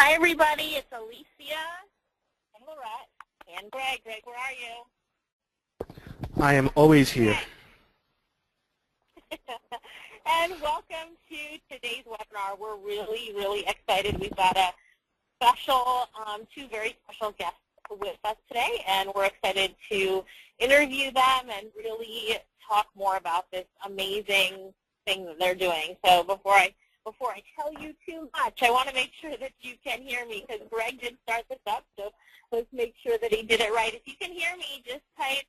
Hi, everybody. It's Alicia and Lorette and Greg. Greg, where are you? I am always here. And welcome to today's webinar. We're really, really excited. We've got a special, two very special guests with us today, and we're excited to interview them and really talk more about this amazing thing that they're doing. So before I tell you too much, I want to make sure that you can hear me because Greg did start this up, so let's make sure that he did it right. If you can hear me, just type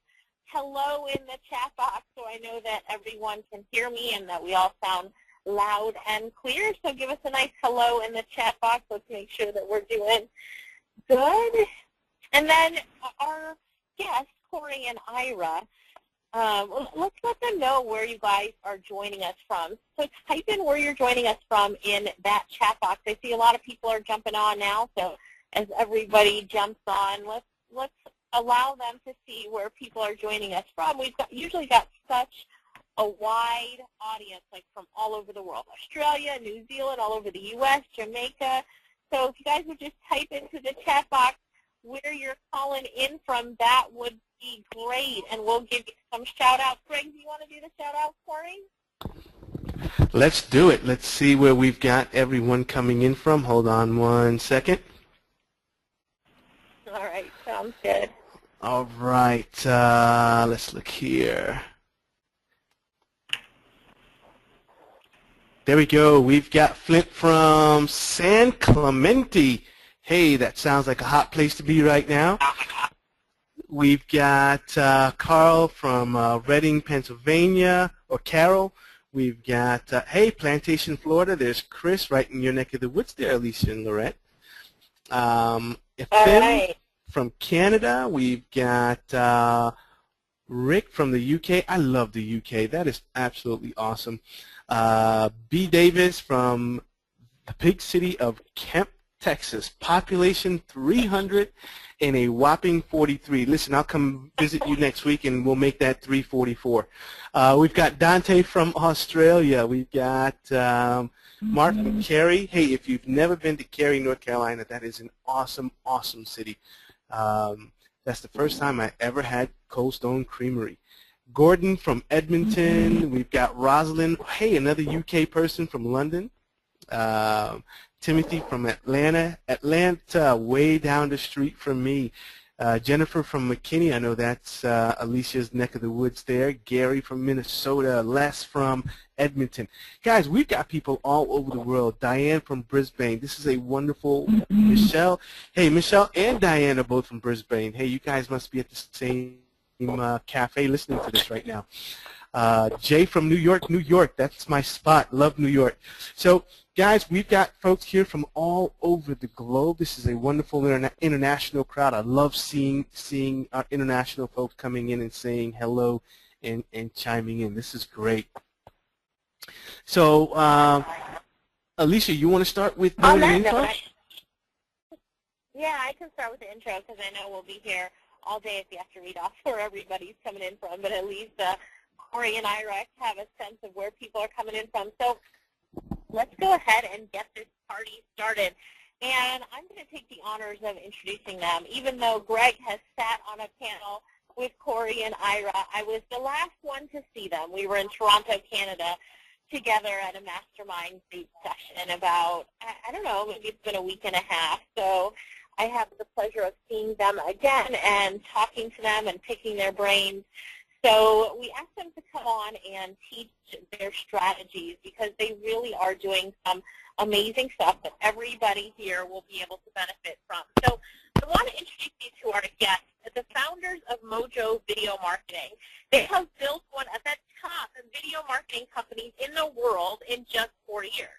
hello in the chat box so I know that everyone can hear me and that we all sound loud and clear. So give us a nice hello in the chat box. Let's make sure that we're doing good. And then our guests, Corey and Ira, let's let them know where you guys are joining us from. So type in where you're joining us from in that chat box. I see a lot of people are jumping on now, so as everybody jumps on, let's allow them to see where people are joining us from. We've usually got such a wide audience, like from all over the world, Australia, New Zealand, all over the U.S., Jamaica. So if you guys would just type into the chat box where you're calling in from, that would be great, and we'll give you some shout-outs. Greg, do you want to do the shout-outs, Corey? Let's do it. Let's see where we've got everyone coming in from. Hold on one second. All right, sounds good. All right, let's look here. There we go. We've got Flint from San Clemente. Hey, that sounds like a hot place to be right now. We've got Carl from Reading, Pennsylvania, or Carol. We've got, hey, Plantation, Florida. There's Chris right in your neck of the woods there, Alicia and Lorette. Right. From Canada. We've got Rick from the UK. I love the UK. That is absolutely awesome. B. Davis from the big city of Kemp, Texas. Population 300 and a whopping 43. Listen, I'll come visit you next week and we'll make that 344. We've got Dante from Australia. We've got Mark from Cary. Hey, if you've never been to Cary, North Carolina, that is an awesome, awesome city. That's the first time I ever had Cold Stone Creamery. Gordon from Edmonton. We've got Rosalind. Hey, another UK person from London. Timothy from Atlanta, way down the street from me. Jennifer from McKinney, I know that's Alicia's neck of the woods there. Gary from Minnesota, Les from Edmonton. Guys, we've got people all over the world. Diane from Brisbane. This is a wonderful Michelle. Hey, Michelle and Diane are both from Brisbane. Hey, you guys must be at the same cafe listening to this right now. Jay from New York, that's my spot. Love New York. So, guys, we've got folks here from all over the globe. This is a wonderful international crowd. I love seeing our international folks coming in and saying hello and chiming in. This is great. So, Alicia, you want to start with the intro? Yeah, I can start with the intro because I know we'll be here all day if you have to read off where everybody's coming in from, but at least Corey and Ira have a sense of where people are coming in from. So let's go ahead and get this party started. And I'm going to take the honors of introducing them. Even though Greg has sat on a panel with Corey and Ira, I was the last one to see them. We were in Toronto, Canada, together at a mastermind group session about, I don't know, maybe it's been a week and a half. So I have the pleasure of seeing them again and talking to them and picking their brains. So we asked them to come on and teach their strategies because they really are doing some amazing stuff that everybody here will be able to benefit from. So I want to introduce you to our guests, the founders of MojoVideo Marketing. They have built one of the top video marketing companies in the world in just 4 years.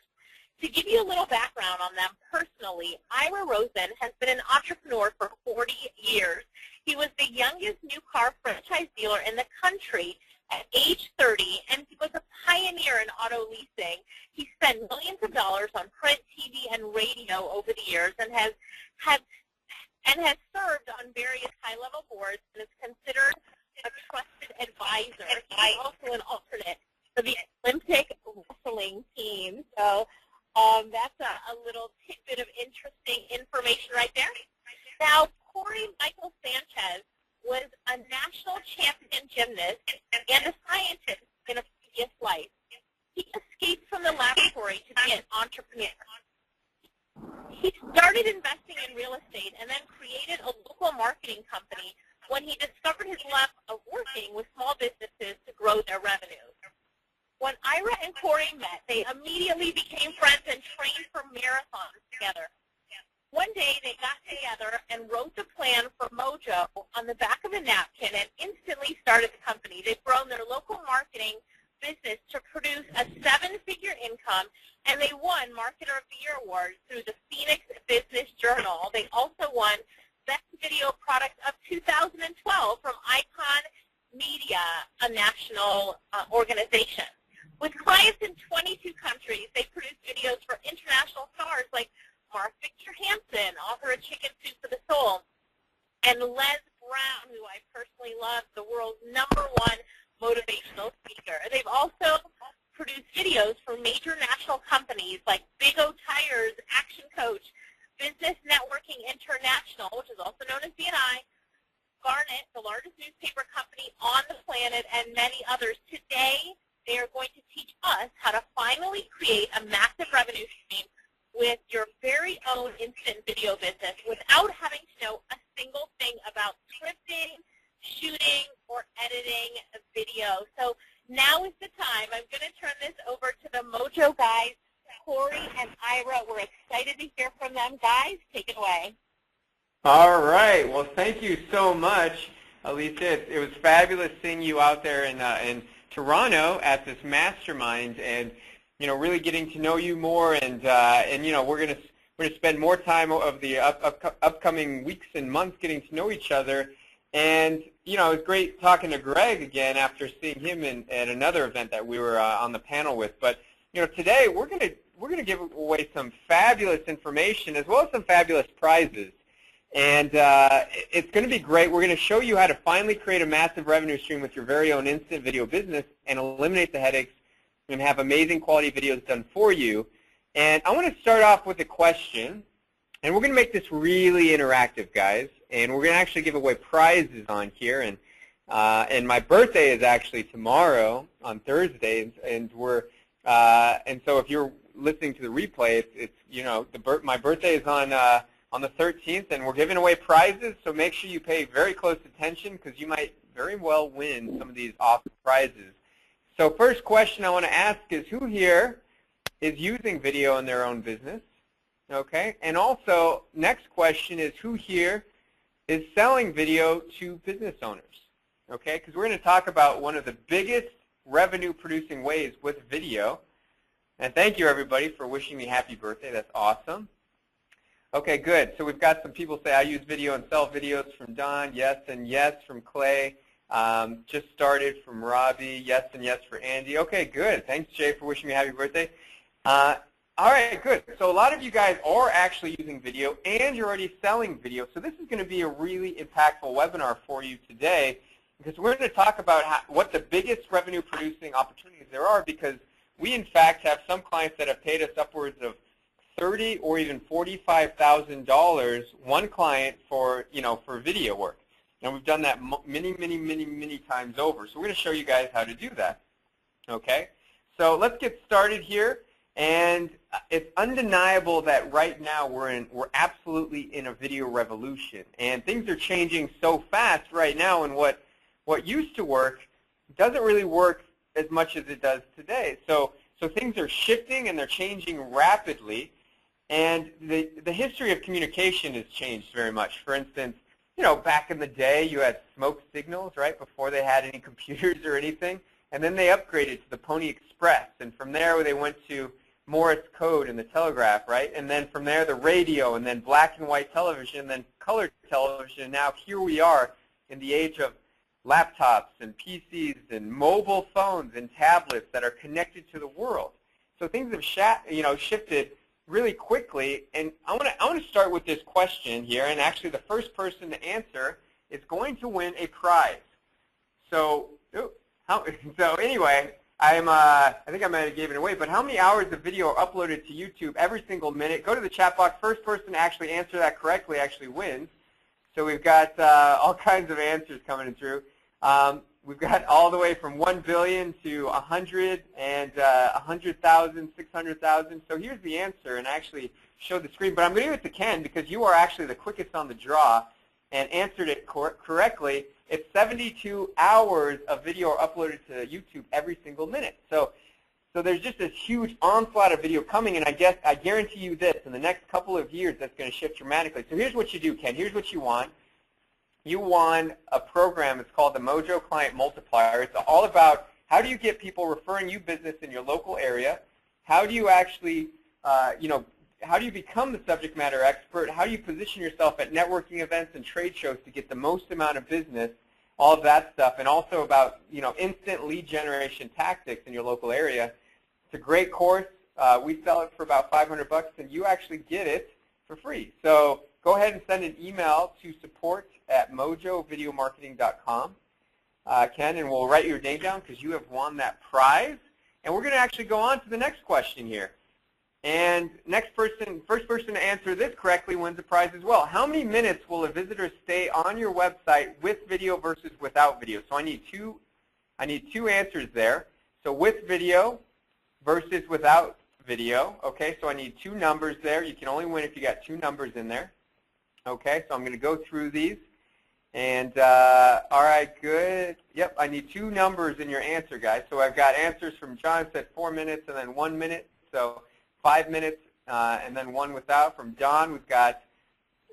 To give you a little background on them personally, Ira Rosen has been an entrepreneur for 40 years. He was the youngest new car franchise dealer in the country at age 30, and he was a pioneer in auto leasing. He spent millions of dollars on print, TV, and radio over the years and has served on various high-level boards and is considered a trusted advisor. He's also an alternate for the Olympic wrestling team. So That's a little tidbit of interesting information right there. Now, Corey Michael Sanchez was a national champion gymnast and a scientist in a previous life. He escaped from the laboratory to be an entrepreneur. He started investing in real estate and then created a local marketing company when he discovered his love of working with small businesses to grow their revenues. When Ira and Corey met, they immediately became friends and trained for marathons together. One day, they got together and wrote the plan for Mojo on the back of a napkin and instantly started the company. They've grown their local marketing business to produce a 7-figure income, and they won Marketer of the Year Award through the Phoenix Business Journal. They also won Best Video Product of 2012 from Icon Media, a national organization. With clients in 22 countries, they produce videos for international stars like Mark Victor Hansen, author of Chicken Soup for the Soul, and Les Brown, who I personally love, the world's #1 motivational speaker. They've also produced videos for major national companies like Big O Tires, Action Coach, Business Networking International, which is also known as BNI, Garnet, the largest newspaper company on the planet, and many others. Today, they are going to teach us how to finally create a massive revenue stream with your very own instant video business without having to know a single thing about scripting, shooting, or editing a video. So now is the time. I'm going to turn this over to the Mojo guys, Corey and Ira. We're excited to hear from them. Guys, take it away. All right. Well, thank you so much, Alicia. It was fabulous seeing you out there in Toronto at this mastermind, and really getting to know you more, and we're gonna spend more time of the upcoming weeks and months getting to know each other. And it was great talking to Greg again after seeing him at another event that we were on the panel with. But today we're gonna give away some fabulous information as well as some fabulous prizes. And it's going to be great. We're going to show you how to finally create a massive revenue stream with your very own instant video business and eliminate the headaches and have amazing quality videos done for you. And I want to start off with a question, and we're going to make this really interactive, guys. And we're going to actually give away prizes on here. And my birthday is actually tomorrow on Thursday, and so if you're listening to the replay, my birthday is on the 13th, and we're giving away prizes, so make sure you pay very close attention because you might very well win some of these awesome prizes. So first question I want to ask is, who here is using video in their own business? Okay, and also next question is, who here is selling video to business owners? Okay, because we're going to talk about one of the biggest revenue producing ways with video. And thank you everybody for wishing me happy birthday. That's awesome. Okay, good. So we've got some people say, I use video and sell videos from Don. Yes and yes from Clay. Just started from Robbie. Yes and yes for Andy. Okay, good. Thanks, Jay, for wishing me happy birthday. All right, good. So a lot of you guys are actually using video, and you're already selling video. So this is going to be a really impactful webinar for you today, because we're going to talk about what the biggest revenue-producing opportunities there are, because we, in fact, have some clients that have paid us upwards of $30,000 or even $45,000, one client for video work. And we've done that many times over. So we're going to show you guys how to do that. Okay? So let's get started here. And it's undeniable that right now we're absolutely in a video revolution. And things are changing so fast right now, and what used to work doesn't really work as much as it does today. So things are shifting and they're changing rapidly. And the history of communication has changed very much. For instance, back in the day you had smoke signals, right, before they had any computers or anything. And then they upgraded to the Pony Express. And from there they went to Morse code and the telegraph, right? And then from there the radio, and then black and white television, and then color television. And now here we are in the age of laptops and PCs and mobile phones and tablets that are connected to the world. So things have shifted really quickly, and I want to start with this question here, and actually the first person to answer is going to win a prize. So anyway, I think I might have given it away, but how many hours of video are uploaded to YouTube every single minute? Go to the chat box. First person to actually answer that correctly actually wins. So we've got all kinds of answers coming through. We've got all the way from 1 billion to 100 and 100,000, 600,000. So here's the answer, and I actually showed the screen. But I'm going to give it to Ken because you are actually the quickest on the draw and answered it correctly. It's 72 hours of video are uploaded to YouTube every single minute. So there's just this huge onslaught of video coming, and I guarantee you this, in the next couple of years, that's going to shift dramatically. So here's what you do, Ken. Here's what you want. You want a program. It's called the Mojo Client Multiplier. It's all about how do you get people referring you business in your local area? How do you actually, how do you become the subject matter expert? How do you position yourself at networking events and trade shows to get the most amount of business? All of that stuff, and also about instant lead generation tactics in your local area. It's a great course. We sell it for about $500, and you actually get it for free. So go ahead and send an email to support@mojovideomarketing.com, Ken, and we'll write your name down because you have won that prize. And we're going to actually go on to the next question here. And first person to answer this correctly wins a prize as well. How many minutes will a visitor stay on your website with video versus without video? So I need two answers there. So with video versus without video. Okay, so I need two numbers there. You can only win if you got two numbers in there. Okay, so I'm going to go through these. And all right, good. Yep, I need two numbers in your answer, guys. So I've got answers from John said 4 minutes and then 1 minute. So 5 minutes and then one without. From Don, we've got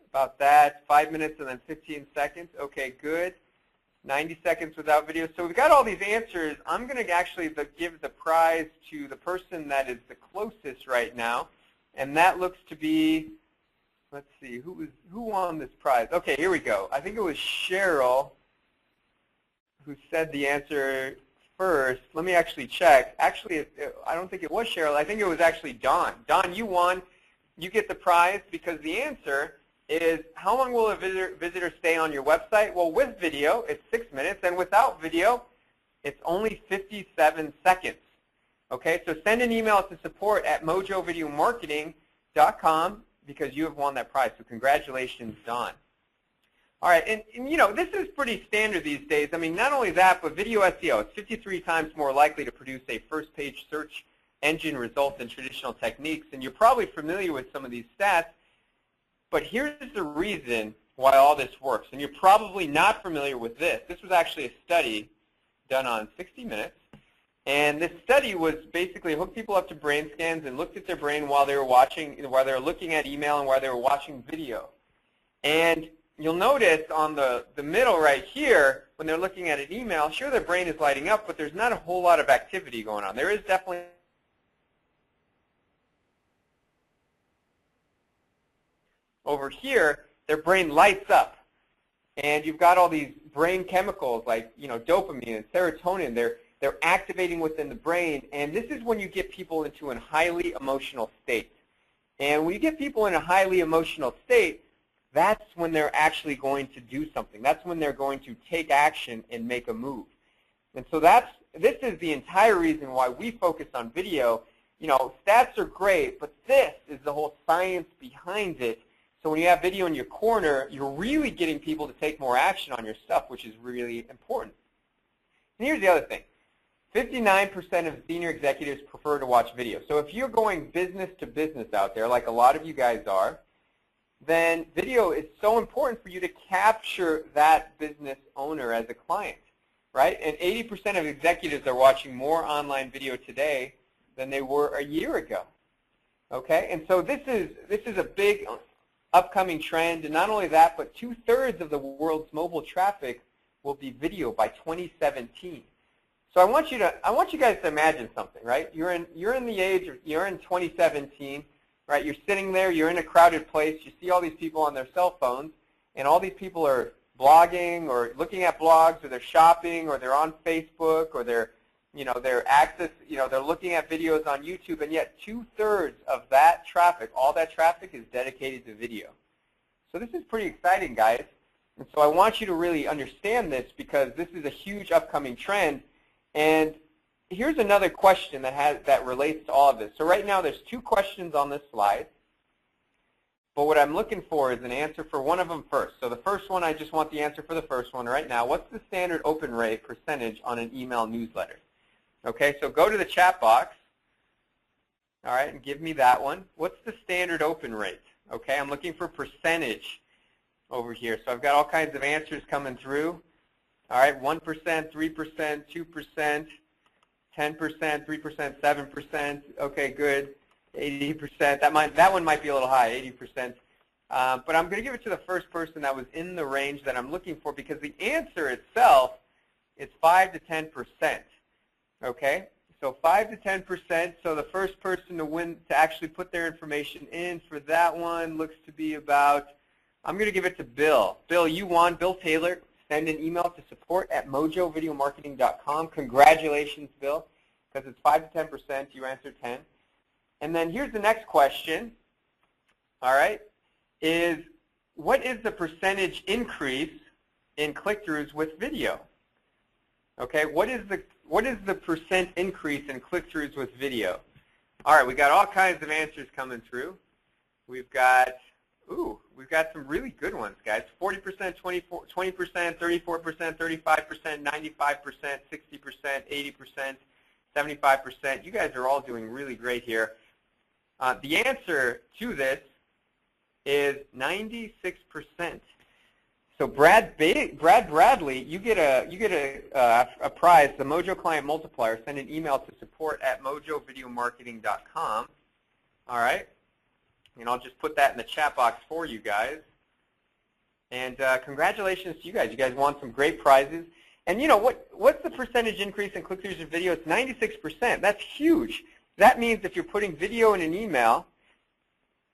about that, 5 minutes and then 15 seconds. Okay, good. 90 seconds without video. So we've got all these answers. I'm going to actually give the prize to the person that is the closest right now, and that looks to be, let's see, who won this prize? Okay, here we go. I think it was Cheryl who said the answer first. Let me actually check. Actually, I don't think it was Cheryl. I think it was actually Don. Don, you won. You get the prize because the answer is how long will a visitor stay on your website? Well, with video, it's 6 minutes, and without video, it's only 57 seconds. Okay, so send an email to support@mojovideomarketing.com because you have won that prize. So congratulations, Don. All right, and this is pretty standard these days. I mean, not only that, but video SEO. It's 53 times more likely to produce a first-page search engine result than traditional techniques. And you're probably familiar with some of these stats, but here's the reason why all this works. And you're probably not familiar with this. This was actually a study done on 60 Minutes. And this study was basically hooked people up to brain scans and looked at their brain while they were looking at email and while they were watching video. And you'll notice on the middle right here, when they're looking at an email, sure, their brain is lighting up, but there's not a whole lot of activity going on. There is definitely over here, their brain lights up. And you've got all these brain chemicals like dopamine and serotonin. They're activating within the brain, and this is when you get people into a highly emotional state. And when you get people in a highly emotional state, that's when they're actually going to do something. That's when they're going to take action and make a move. And so this is the entire reason why we focus on video. Stats are great, but this is the whole science behind it. So when you have video in your corner, you're really getting people to take more action on your stuff, which is really important. And here's the other thing. 59% of senior executives prefer to watch video. So if you're going business to business out there, like a lot of you guys are, then video is so important for you to capture that business owner as a client, right? And 80% of executives are watching more online video today than they were a year ago. Okay, and so this is a big upcoming trend, and not only that, but 2/3 of the world's mobile traffic will be video by 2017. So I want you guys to imagine something, right? You're in 2017. Right, you're sitting there, you're in a crowded place, you see all these people on their cell phones, and all these people are blogging or looking at blogs, or they're shopping, or they're on Facebook, or they're looking at videos on YouTube, and yet 2/3 of that traffic, all that traffic is dedicated to video. So this is pretty exciting, guys. And so I want you to really understand this because this is a huge upcoming trend, and here's another question that relates to all of this. So right now there's 2 questions on this slide. But what I'm looking for is an answer for one of them first. So the first one, I just want the answer for the first one right now. What's the standard open rate percentage on an email newsletter? Okay, so go to the chat box, all right, and give me that one. What's the standard open rate? Okay, I'm looking for percentage over here. So I've got all kinds of answers coming through. All right, 1%, 3%, 2%, 10%, 3%, 7%. Okay, good. 80%. That one might be a little high, 80%. But I'm going to give it to the first person that was in the range that I'm looking for, because the answer itself is 5 to 10%. Okay, so 5 to 10%. So the first person to actually put their information in for that one looks to be about. I'm going to give it to Bill. Bill, you won. Bill Taylor. Send an email to support@mojovideomarketing.com. Congratulations, Bill, because it's 5 to 10%. You answered 10. And then here's the next question, all right, is what is the percentage increase in click-throughs with video? Okay, what is the percent increase in click-throughs with video? All right, we got all kinds of answers coming through. We've got some really good ones, guys. 40%, 20%, 34%, 35%, 95%, 60%, 80%, 75%. You guys are all doing really great here. The answer to this is 96%. So Brad Bradley, you get a prize, the Mojo Client Multiplier. Send an email to support@mojovideomarketing.com. All right, and I'll just put that in the chat box for you guys. And congratulations to you guys. You guys won some great prizes. And you know what's the percentage increase in click-throughs in video? It's 96%. That's huge. That means if you're putting video in an email,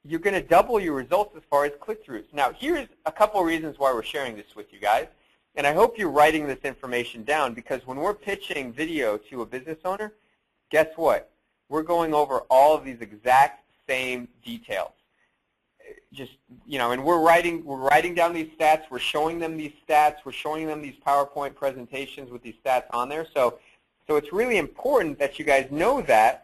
you're going to double your results as far as click-throughs. Now, here's a couple of reasons why we're sharing this with you guys. And I hope you're writing this information down, because when we're pitching video to a business owner, guess what? We're going over all of these exact same details. Just, you know, and we're writing down these stats. We're showing them these stats. We're showing them these PowerPoint presentations with these stats on there. So it's really important that you guys know that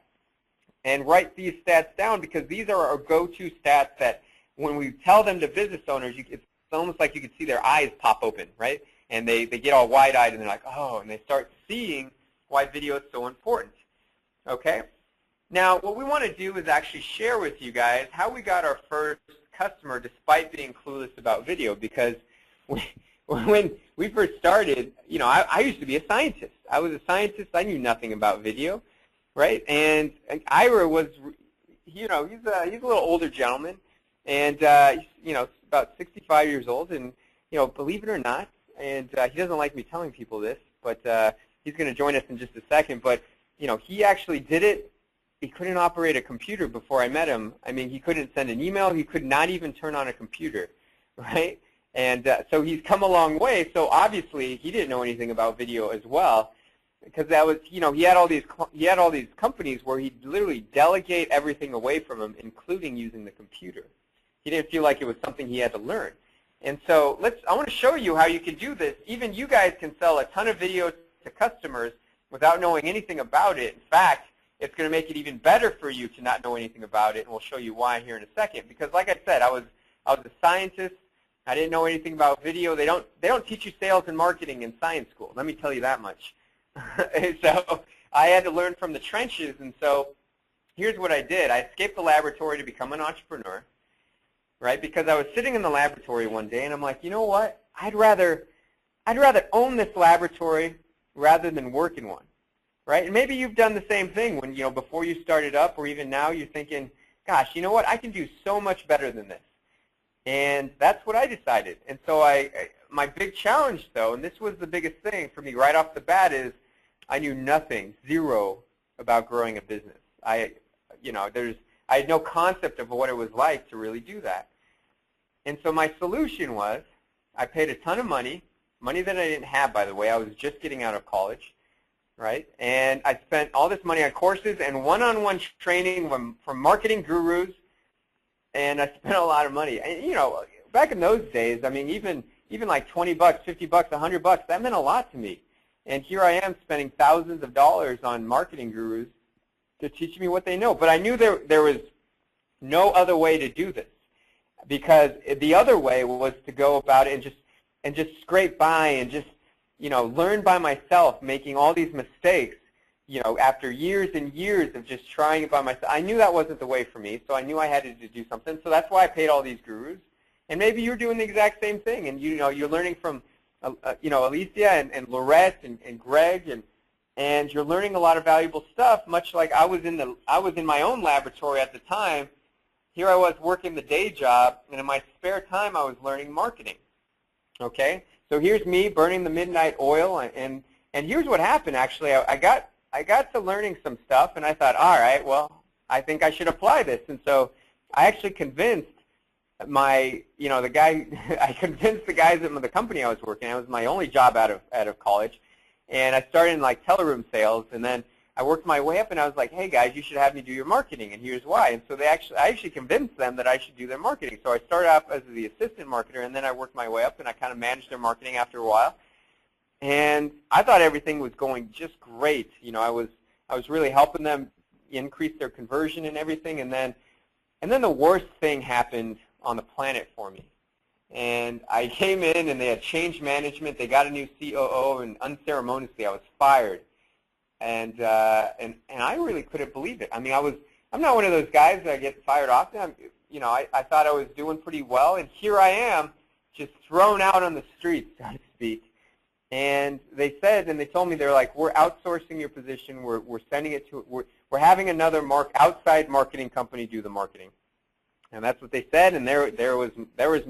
and write these stats down, because these are our go-to stats that when we tell them to business owners, it's almost like you can see their eyes pop open, right? And they get all wide-eyed and they're like, oh, and they start seeing why video is so important. Okay? Now, what we want to do is actually share with you guys how we got our first customer despite being clueless about video, because when we first started, you know, I used to be a scientist. I was a scientist. I knew nothing about video. Right, and Ira was, you know, he's a little older gentleman, and you know, about 65 years old, and you know, believe it or not, and he doesn't like me telling people this, but he's going to join us in just a second. But you know, he actually did it. He couldn't operate a computer before I met him. I mean, he couldn't send an email. He could not even turn on a computer, right? And so he's come a long way. So obviously, he didn't know anything about video as well. Because that was, you know, he had all these companies where he'd literally delegate everything away from him, including using the computer. He didn't feel like it was something he had to learn. And so I want to show you how you can do this. Even you guys can sell a ton of video to customers without knowing anything about it. In fact, it's going to make it even better for you to not know anything about it, and we'll show you why here in a second. Because like I said, I was a scientist. I didn't know anything about video. They don't teach you sales and marketing in science school. Let me tell you that much. So I had to learn from the trenches, and so here's what I did. I escaped the laboratory to become an entrepreneur, right? Because I was sitting in the laboratory one day, and I'm like, you know what? I'd rather own this laboratory rather than work in one, right? And maybe you've done the same thing when, you know, before you started up, or even now you're thinking, gosh, you know what? I can do so much better than this. And that's what I decided. And so my big challenge, though, and this was the biggest thing for me right off the bat, is I knew nothing, zero, about growing a business. I had no concept of what it was like to really do that. And so my solution was, I paid a ton of money that I didn't have, by the way. I was just getting out of college, right? And I spent all this money on courses and one-on-one training from marketing gurus, and I spent a lot of money. And, you know, back in those days, I mean, even like $20, $50, $100, that meant a lot to me. And here I am spending thousands of dollars on marketing gurus to teach me what they know. But I knew there was no other way to do this, because the other way was to go about it and just scrape by and just, you know, learn by myself, making all these mistakes, you know, after years and years of just trying it by myself. I knew that wasn't the way for me, so I knew I had to do something. So that's why I paid all these gurus. And maybe you're doing the exact same thing, and you know, you're learning from, you know, Alicia and Lorette and Greg, and you're learning a lot of valuable stuff. Much like I was in my own laboratory at the time. Here I was working the day job, and in my spare time I was learning marketing. Okay, so here's me burning the midnight oil, and here's what happened. Actually, I got to learning some stuff, and I thought, all right, well, I think I should apply this. And so I actually convinced I convinced the guys at the company I was working at. It was my only job out of college, and I started in like teleroom sales, and then I worked my way up, and I was like, hey guys, you should have me do your marketing, and here's why. And so I actually convinced them that I should do their marketing. So I started off as the assistant marketer, and then I worked my way up, and I kind of managed their marketing after a while. And I thought everything was going just great. You know, I was really helping them increase their conversion and everything, and then the worst thing happened on the planet for me. And I came in, and they had changed management. They got a new COO, and unceremoniously I was fired. And I really couldn't believe it. I mean, I'm not one of those guys that get fired often. You know, I thought I was doing pretty well, and here I am, just thrown out on the streets, so to speak. And they told me, they're like, we're outsourcing your position. We're sending it to we're having another outside marketing company do the marketing. And that's what they said. And there was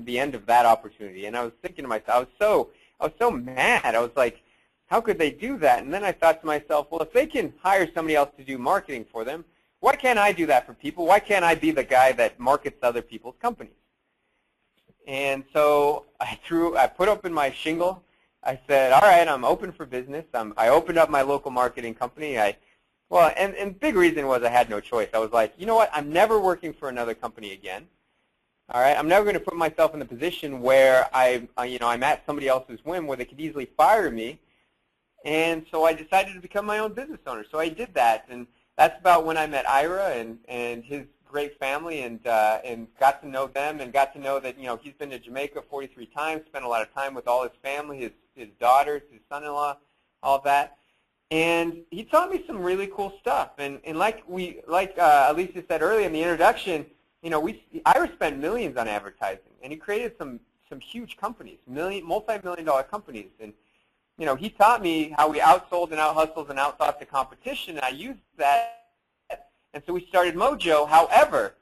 the end of that opportunity. And I was thinking to myself, I was so mad. I was like, how could they do that? And then I thought to myself, well, if they can hire somebody else to do marketing for them, why can't I do that for people? Why can't I be the guy that markets other people's companies? And so I put up in my shingle. I said, all right, I'm open for business. I opened up my local marketing company. And the big reason was I had no choice. I was like, you know what? I'm never working for another company again. All right, I'm never going to put myself in the position where I'm at somebody else's whim, where they could easily fire me. And so I decided to become my own business owner. So I did that, and that's about when I met Ira and his great family, and got to know them, and got to know that, you know, he's been to Jamaica 43 times, spent a lot of time with all his family, his daughters, his son-in-law, all of that. And he taught me some really cool stuff. And like Alicia said earlier in the introduction, you know, Ira spent millions on advertising, and he created some huge companies, multi-million-dollar companies. And you know, he taught me how we outsold and out-hustled and out-thought the competition, and I used that. And so we started Mojo. However,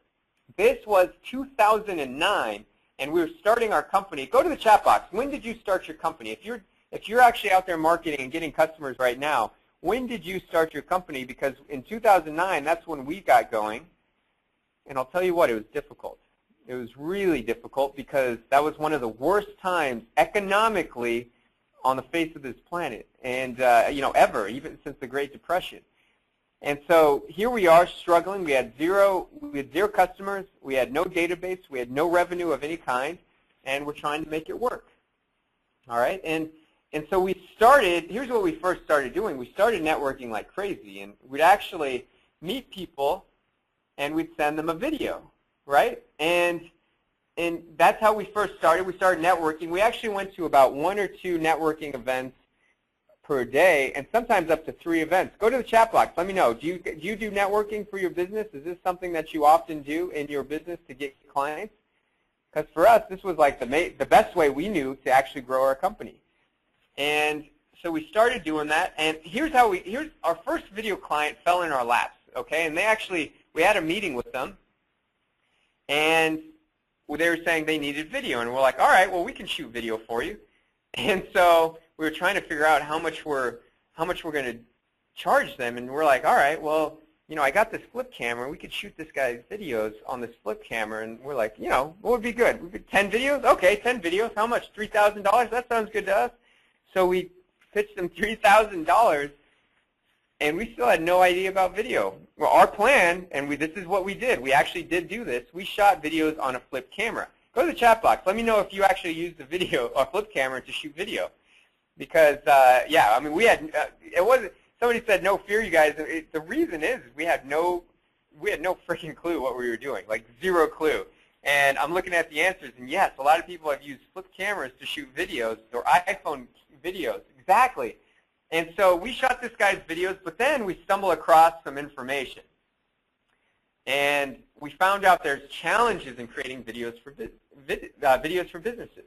this was 2009, and we were starting our company. Go to the chat box. When did you start your company? If you're actually out there marketing and getting customers right now, when did you start your company? Because in 2009, that's when we got going. And I'll tell you what, it was difficult. It was really difficult, because that was one of the worst times economically on the face of this planet, and you know, ever, even since the Great Depression. And so here we are struggling. We had zero customers. We had no database. We had no revenue of any kind, and we're trying to make it work. All right, and so we started. Here's what we first started doing. We started networking like crazy, and we'd actually meet people, and we'd send them a video, right? And that's how we first started. We started networking. We actually went to about 1 or 2 networking events per day, and sometimes up to 3 events. Go to the chat box. Let me know. Do you do networking for your business? Is this something that you often do in your business to get clients? Because for us, this was like the best way we knew to actually grow our company. And so we started doing that. And here's our first video client fell in our laps. Okay, and we had a meeting with them, and they were saying they needed video, and we're like, all right, well, we can shoot video for you. And so we were trying to figure out how much we're going to charge them, and we're like, all right, well, you know, I got this flip camera. We could shoot this guy's videos on this flip camera, and we're like, you know, what would be good? 10 videos? Okay, 10 videos. How much? $3,000? That sounds good to us. So we pitched them $3,000, and we still had no idea about video. Well, our plan, and this is what we did. We actually did do this. We shot videos on a flip camera. Go to the chat box. Let me know if you actually used the video or flip camera to shoot video. because yeah, I mean, we had it wasn't. Somebody said no fear, you guys. The reason is we had no freaking clue what we were doing, like zero clue. And I'm looking at the answers, and yes, a lot of people have used flip cameras to shoot videos or iPhone videos. Exactly. And so we shot this guy's videos, but then we stumbled across some information. And we found out there's challenges in creating videos for businesses.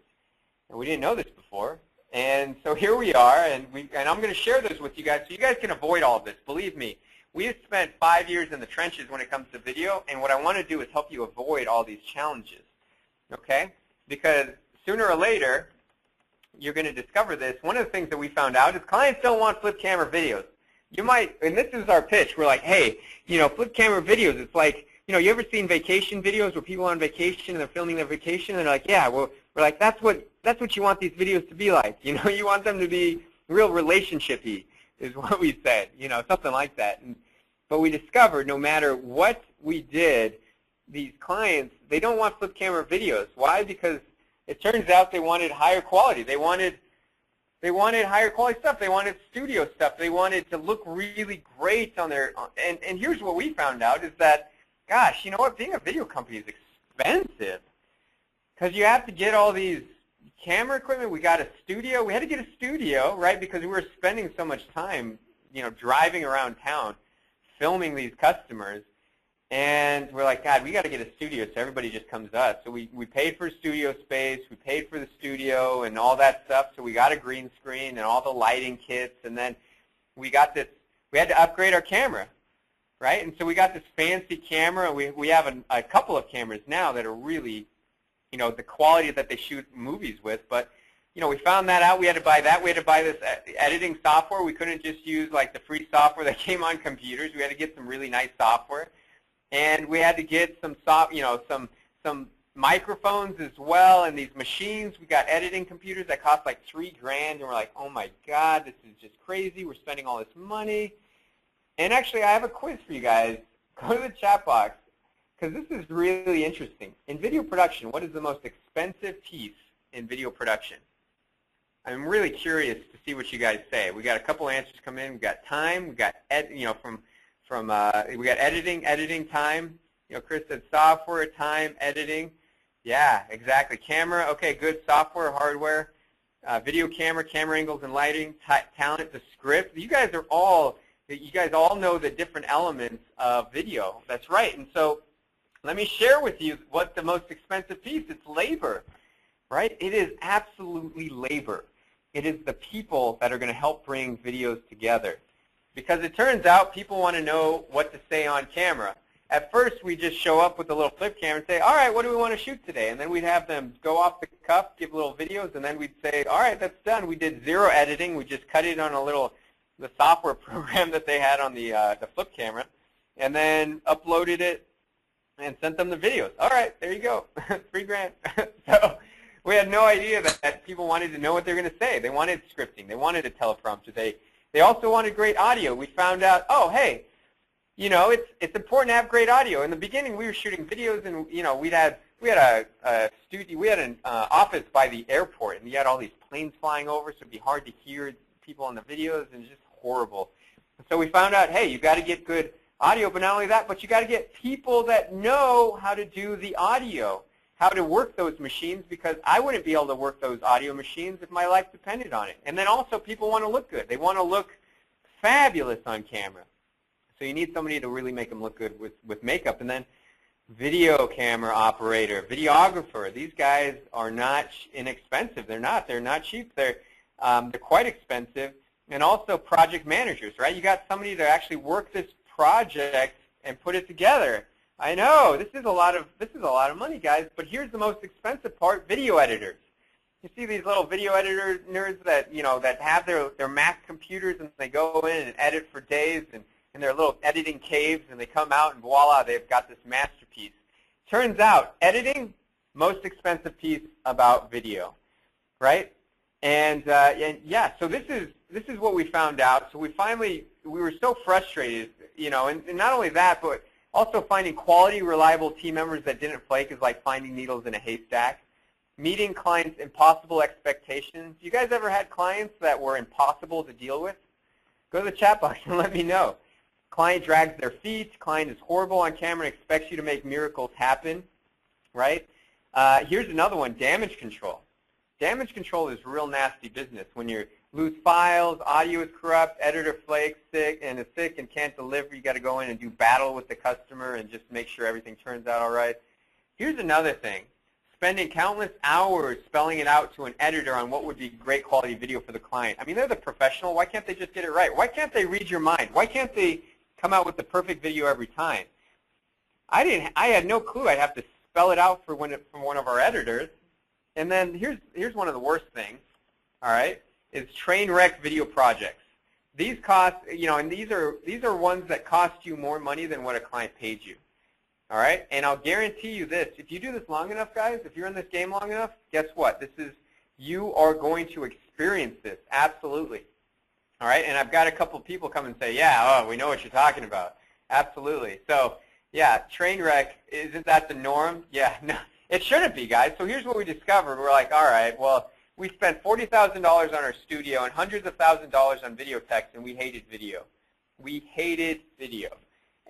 And we didn't know this before. And so here we are, and I'm going to share this with you guys so you guys can avoid all of this. Believe me, we have spent 5 years in the trenches when it comes to video, and what I want to do is help you avoid all these challenges, okay? Because sooner or later, you're going to discover this. One of the things that we found out is clients don't want flip camera videos. You might, and this is our pitch. We're like, hey, you know, flip camera videos, it's like, you know, you ever seen vacation videos where people are on vacation and they're filming their vacation and they're like, yeah, well, we're like, that's what you want these videos to be like. You know, you want them to be real relationship-y is what we said, you know, something like that. But we discovered no matter what we did, these clients, they don't want flip camera videos. Why? Because it turns out they wanted higher quality. They wanted higher quality stuff. They wanted studio stuff. They wanted to look really great on their, and here's what we found out is that, gosh, you know what, being a video company is expensive because you have to get all these camera equipment. We got a studio. We had to get a studio, right, because we were spending so much time, you know, driving around town, filming these customers. And we're like, God, we got to get a studio so everybody just comes to us. So we paid for studio space, we paid for the studio and all that stuff. So we got a green screen and all the lighting kits. And then we got this, we had to upgrade our camera, right? And so we got this fancy camera. We have a couple of cameras now that are really, you know, the quality that they shoot movies with. But, you know, we found that out. We had to buy that. We had to buy this editing software. We couldn't just use like the free software that came on computers. We had to get some really nice software. And we had to get some some microphones as well, and these machines. We got editing computers that cost like $3 grand, and we're like, oh my God, this is just crazy. We're spending all this money. And actually, I have a quiz for you guys. Go to the chat box, because this is really interesting. In video production, what is the most expensive piece in video production? I'm really curious to see what you guys say. We got a couple answers come in. We got time. We got we got editing time. You know, Chris said software, time, editing. Yeah, exactly. Camera, okay, good. Software, hardware, video camera, camera angles and lighting, talent, the script. You guys all know the different elements of video. That's right. And so let me share with you what the most expensive piece. It's labor, right? It is absolutely labor. It is the people that are going to help bring videos together. Because it turns out people want to know what to say on camera. At first, we just show up with a little flip camera and say, all right, what do we want to shoot today? And then we'd have them go off the cuff, give little videos, and then we'd say, all right, that's done. We did zero editing. We just cut it on the software program that they had on the flip camera, and then uploaded it and sent them the videos. All right, there you go, $3 grand. So we had no idea that people wanted to know what they're going to say. They wanted scripting. They wanted a teleprompter. They also wanted great audio. We found out, oh, hey, you know, it's important to have great audio. In the beginning, we were shooting videos, and you know, we had a studio, we had an office by the airport, and we had all these planes flying over, so it'd be hard to hear people in the videos, and it's just horrible. And so we found out, hey, you got to get good audio, but not only that, but you got to get people that know how to do the audio, how to work those machines, because I wouldn't be able to work those audio machines if my life depended on it. And then also people want to look good. They want to look fabulous on camera. So you need somebody to really make them look good with makeup. And then video camera operator, videographer. These guys are not inexpensive. They're not cheap. They're quite expensive. And also project managers, right? You got somebody to actually work this project and put it together. I know this is a lot of money, guys. But here's the most expensive part: video editors. You see these little video editor nerds that that have their Mac computers, and they go in and edit for days and in their little editing caves, and they come out and voila, they've got this masterpiece. Turns out, editing, most expensive piece about video, right? And yeah, so this is what we found out. So we were so frustrated, and not only that, but also finding quality, reliable team members that didn't flake is like finding needles in a haystack. meeting clients' impossible expectations. You guys ever had clients that were impossible to deal with? Go to the chat box and let me know. Client drags their feet. Client is horrible on camera and expects you to make miracles happen, right? Here's another one, damage control. Damage control is real nasty business. When you lose files, audio is corrupt, editor flakes and is sick and can't deliver, you got to go in and do battle with the customer and just make sure everything turns out all right. Here's another thing. Spending countless hours spelling it out to an editor on what would be great quality video for the client. I mean, they're the professional. Why can't they just get it right? Why can't they read your mind? Why can't they come out with the perfect video every time? I had no clue I'd have to spell it out from one of our editors. And then here's one of the worst things, all right, is train wreck video projects. These cost, and these are ones that cost you more money than what a client paid you. All right, and I'll guarantee you this, if you do this long enough, guys, if you're in this game long enough, guess what? You are going to experience this, absolutely. All right, and I've got a couple people come and say, yeah, we know what you're talking about. Absolutely. So, yeah, train wreck, isn't that the norm? Yeah, no, it shouldn't be, guys. So here's what we discovered. We're like, all right, well, we spent $40,000 on our studio and hundreds of thousands of dollars on video text, and we hated video. We hated video.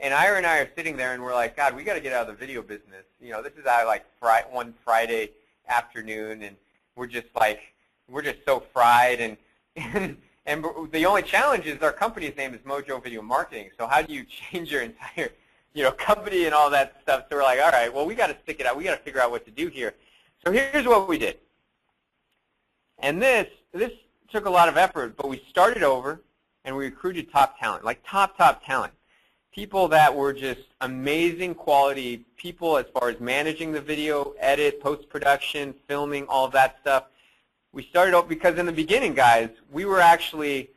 And Ira and I are sitting there, and we're like, God, we got to get out of the video business. This is one Friday afternoon, and we're just so fried. And the only challenge is our company's name is MojoVideo Marketing. So how do you change your entire, company and all that stuff? So we're like, all right, well, we got to stick it out. We got to figure out what to do here. So here's what we did. And this took a lot of effort, but we started over, and we recruited top talent, like top talent. People that were just amazing quality people as far as managing the video, edit, post-production, filming, all of that stuff. We started out because in the beginning, guys, we were hiring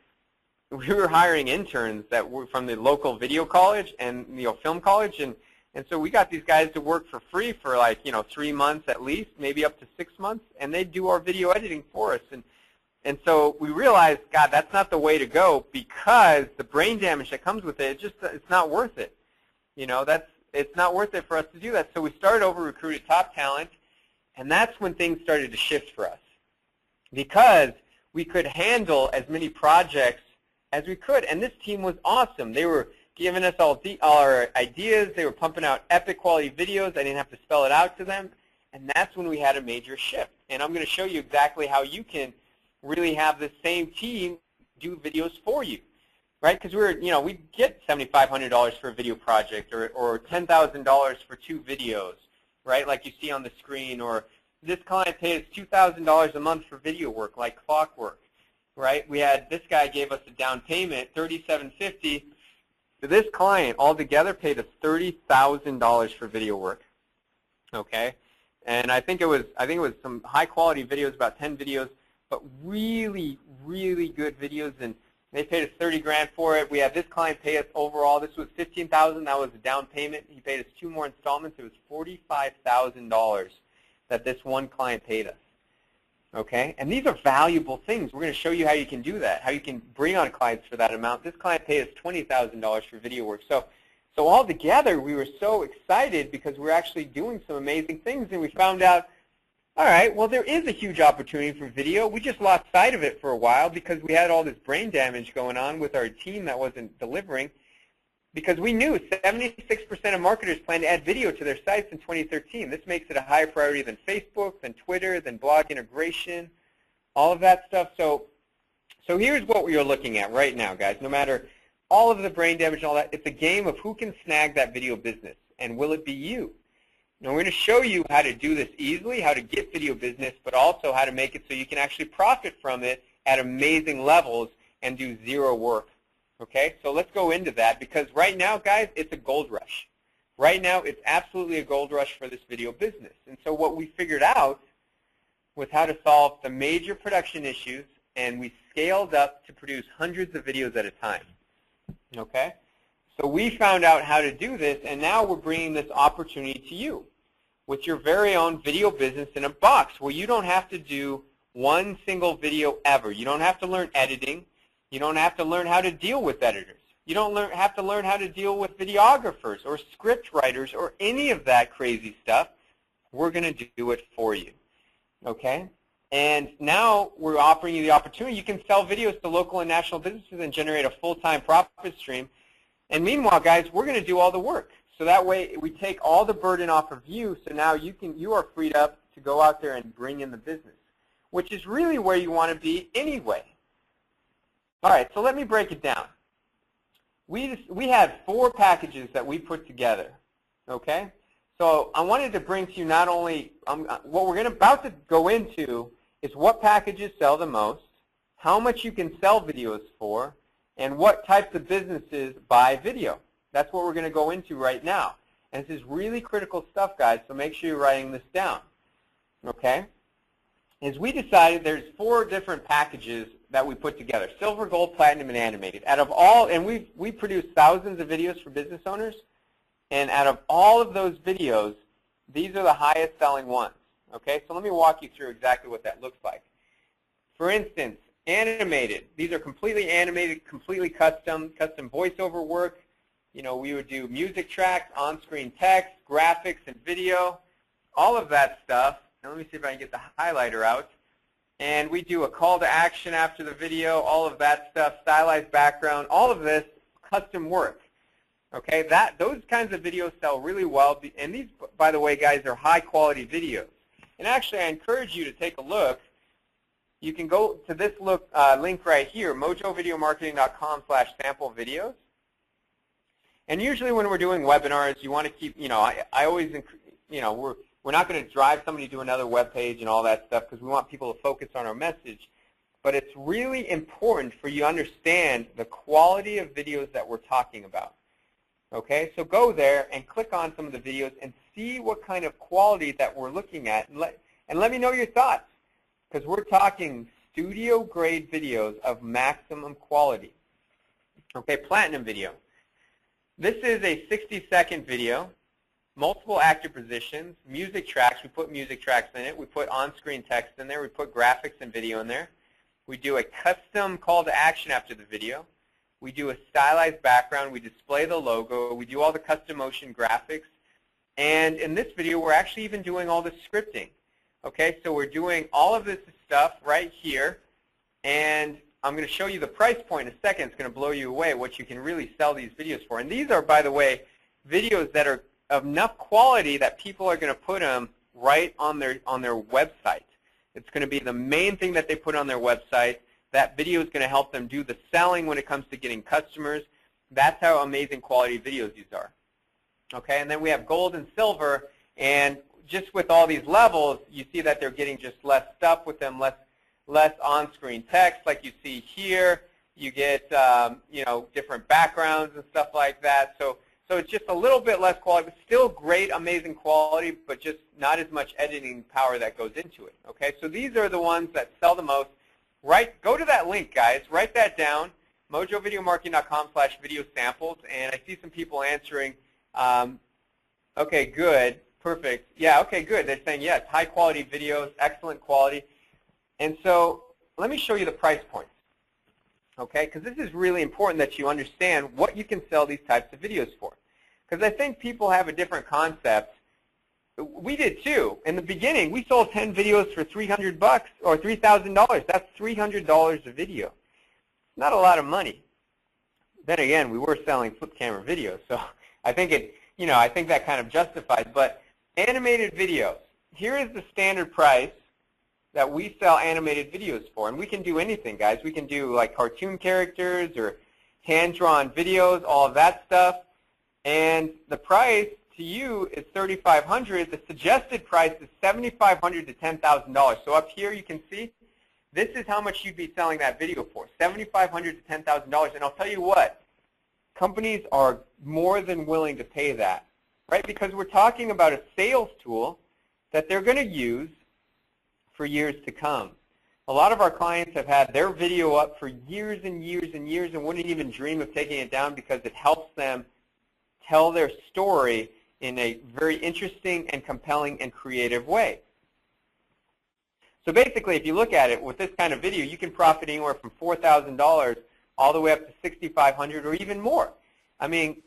interns that were from the local video college and film college, and so we got these guys to work for free for 3 months at least, maybe up to 6 months, and they'd do our video editing for us. And so we realized, God, that's not the way to go because the brain damage that comes with it, it's not worth it. It's not worth it for us to do that. So we started over, recruited top talent, and that's when things started to shift for us because we could handle as many projects as we could. And this team was awesome. They were giving us all our ideas. They were pumping out epic quality videos. I didn't have to spell it out to them. And that's when we had a major shift. And I'm going to show you exactly how you can really have the same team do videos for you, right? Because we get $7,500 for a video project or $10,000 for 2 videos, right? Like you see on the screen, or this client paid us $2,000 a month for video work, like clockwork, right? We had this guy gave us a down payment, $3,750. So this client altogether paid us $30,000 for video work, okay? And I think it was some high quality videos, about 10 videos. But really, really good videos, and they paid us $30,000 for it. We had this client pay us overall. This was $15,000. That was a down payment. He paid us 2 more installments. It was $45,000 that this one client paid us. Okay, and these are valuable things. We're going to show you how you can do that, how you can bring on clients for that amount. This client paid us $20,000 for video work. So all together, we were so excited because we're actually doing some amazing things, and we found out, all right, well, there is a huge opportunity for video. We just lost sight of it for a while because we had all this brain damage going on with our team that wasn't delivering because we knew 76% of marketers plan to add video to their sites in 2013. This makes it a higher priority than Facebook, than Twitter, than blog integration, all of that stuff. So here's what we are looking at right now, guys. No matter all of the brain damage and all that, it's a game of who can snag that video business, and will it be you? Now, we're going to show you how to do this easily, how to get video business, but also how to make it so you can actually profit from it at amazing levels and do zero work. Okay, so let's go into that because right now, guys, it's a gold rush. Right now, it's absolutely a gold rush for this video business. And so what we figured out was how to solve the major production issues, and we scaled up to produce hundreds of videos at a time. Okay, so we found out how to do this, and now we're bringing this opportunity to you with your very own video business in a box where you don't have to do one single video ever. You don't have to learn editing. You don't have to learn how to deal with editors. You don't have to learn how to deal with videographers or script writers or any of that crazy stuff. We're going to do it for you. okay? And now we're offering you the opportunity. You can sell videos to local and national businesses and generate a full-time profit stream. And meanwhile, guys, we're going to do all the work. So that way we take all the burden off of you, so now you are freed up to go out there and bring in the business, which is really where you want to be anyway. All right, so let me break it down. We had 4 packages that we put together, okay? So I wanted to bring to you not only what we're about to go into is what packages sell the most, how much you can sell videos for, and what types of businesses buy video. That's what we're going to go into right now. And this is really critical stuff, guys, so make sure you're writing this down, okay? As we decided, there's 4 different packages that we put together: silver, gold, platinum, and animated. Out of all, and we produce thousands of videos for business owners, and out of all of those videos, these are the highest selling ones, okay? So let me walk you through exactly what that looks like. For instance, animated. These are completely animated, completely custom voiceover work. You know, we would do music tracks, on-screen text, graphics, and video, all of that stuff. Now let me see if I can get the highlighter out. And we do a call to action after the video, all of that stuff, stylized background, all of this custom work. Okay, those kinds of videos sell really well. And these, by the way, guys, are high-quality videos. And actually, I encourage you to take a look. You can go to this link right here, mojovideomarketing.com/sample videos. And usually when we're doing webinars, you want to keep, you know, I always, you know, we're not going to drive somebody to another web page and all that stuff because we want people to focus on our message. But it's really important for you to understand the quality of videos that we're talking about. Okay, so go there and click on some of the videos and see what kind of quality that we're looking at, and let me know your thoughts, because we're talking studio-grade videos of maximum quality. Okay, platinum video. This is a 60-second video, multiple actor positions, music tracks. We put music tracks in it. We put on-screen text in there. We put graphics and video in there. We do a custom call to action after the video. We do a stylized background. We display the logo. We do all the custom motion graphics. And in this video, we're actually even doing all the scripting. Okay, so we're doing all of this stuff right here. And I'm going to show you the price point in a second. It's going to blow you away what you can really sell these videos for. And these are, by the way, videos that are of enough quality that people are going to put them right on their website. It's going to be the main thing that they put on their website. That video is going to help them do the selling when it comes to getting customers. That's how amazing quality videos these are. Okay, and then we have gold and silver, and just with all these levels, you see that they're getting just less stuff with them, less on-screen text like you see here. You get you know, different backgrounds and stuff like that. So it's just a little bit less quality, but still great, amazing quality, but just not as much editing power that goes into it. Okay, so these are the ones that sell the most. Go to that link, guys. Write that down, mojovideomarketing.com/video samples, and I see some people answering. Okay, good, perfect. Yeah, okay, good. They're saying yes, high quality videos, excellent quality. And so let me show you the price points, okay? Because this is really important that you understand what you can sell these types of videos for. Because I think people have a different concept. We did too. In the beginning, we sold 10 videos for $300 or $3,000. That's $300 a video. Not a lot of money. Then again, we were selling flip camera videos, so I think I think that kind of justifies. But animated videos. Here is the standard price that we sell animated videos for, and we can do anything, guys. We can do like cartoon characters or hand-drawn videos, all of that stuff. And the price to you is $3,500. The suggested price is $7,500 to $10,000. So up here you can see this is how much you'd be selling that video for, $7,500 to $10,000. And I'll tell you what, companies are more than willing to pay that, right? Because we're talking about a sales tool that they're going to use for years to come. A lot of our clients have had their video up for years and years and years and wouldn't even dream of taking it down because it helps them tell their story in a very interesting and compelling and creative way. So basically, if you look at it, with this kind of video, you can profit anywhere from $4,000 all the way up to $6,500 or even more. I mean,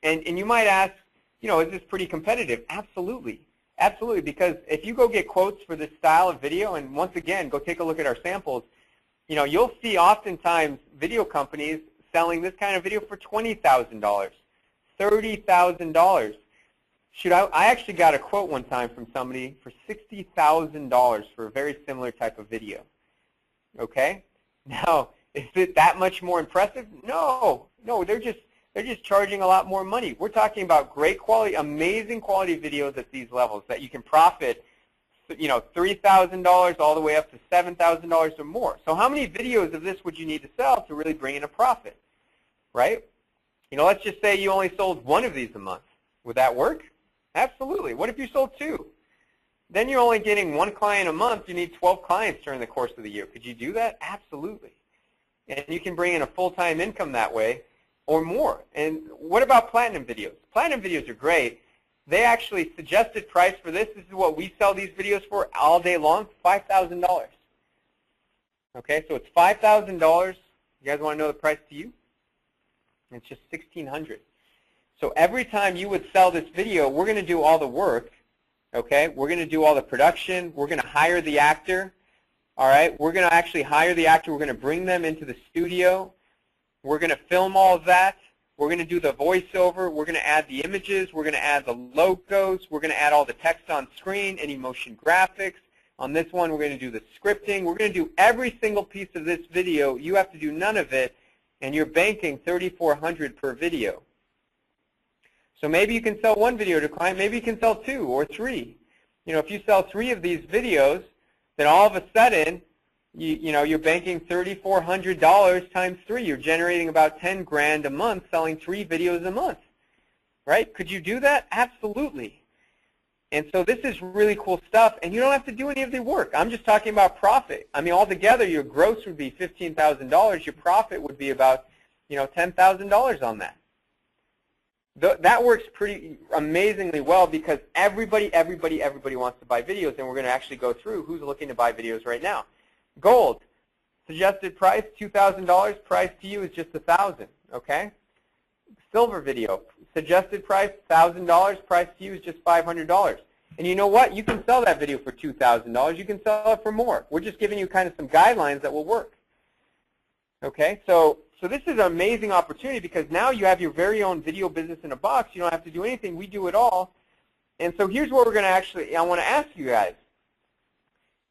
and you might ask, you know, is this pretty competitive? Absolutely. Absolutely, because if you go get quotes for this style of video, and once again, go take a look at our samples, you know, you'll see oftentimes video companies selling this kind of video for $20,000, $30,000. I actually got a quote one time from somebody for $60,000 for a very similar type of video. Okay? Now, is it that much more impressive? No, they're just charging a lot more money. We're talking about great quality, amazing quality videos at these levels that you can profit, you know, $3,000 all the way up to $7,000 or more. So how many videos of this would you need to sell to really bring in a profit, right? You know, let's just say you only sold one of these a month. Would that work? Absolutely. What if you sold two? Then you're only getting one client a month. You need 12 clients during the course of the year. Could you do that? Absolutely. And you can bring in a full-time income that way or more. And what about platinum videos? Platinum videos are great. They actually suggested price for this. This is what we sell these videos for all day long, $5,000. Okay, so it's $5,000. You guys want to know the price to you? It's just $1,600. So every time you would sell this video, we're going to do all the work. Okay, we're going to do all the production. We're going to hire the actor. All right, we're going to actually hire the actor. We're going to bring them into the studio. We're going to film all of that. We're going to do the voiceover. We're going to add the images. We're going to add the logos. We're going to add all the text on screen, any motion graphics. On this one, we're going to do the scripting. We're going to do every single piece of this video. You have to do none of it, and you're banking $3,400 per video. So maybe you can sell one video to a client. Maybe you can sell two or three. You know, if you sell three of these videos, then all of a sudden, you're banking $3,400 times three. You're generating about 10 grand a month selling 3 videos a month, right? Could you do that? Absolutely. And so this is really cool stuff, and you don't have to do any of the work. I'm just talking about profit. I mean, altogether, your gross would be $15,000. Your profit would be about, you know, $10,000 on that. That works pretty amazingly well because everybody wants to buy videos, and we're going to actually go through who's looking to buy videos right now. Gold, suggested price $2,000. Price to you is just $1,000. Okay. Silver video, suggested price $1,000. Price to you is just $500. And you know what? You can sell that video for $2,000. You can sell it for more. We're just giving you kind of some guidelines that will work. Okay. So this is an amazing opportunity because now you have your very own video business in a box. You don't have to do anything. We do it all. And so here's what we're going to I want to ask you guys.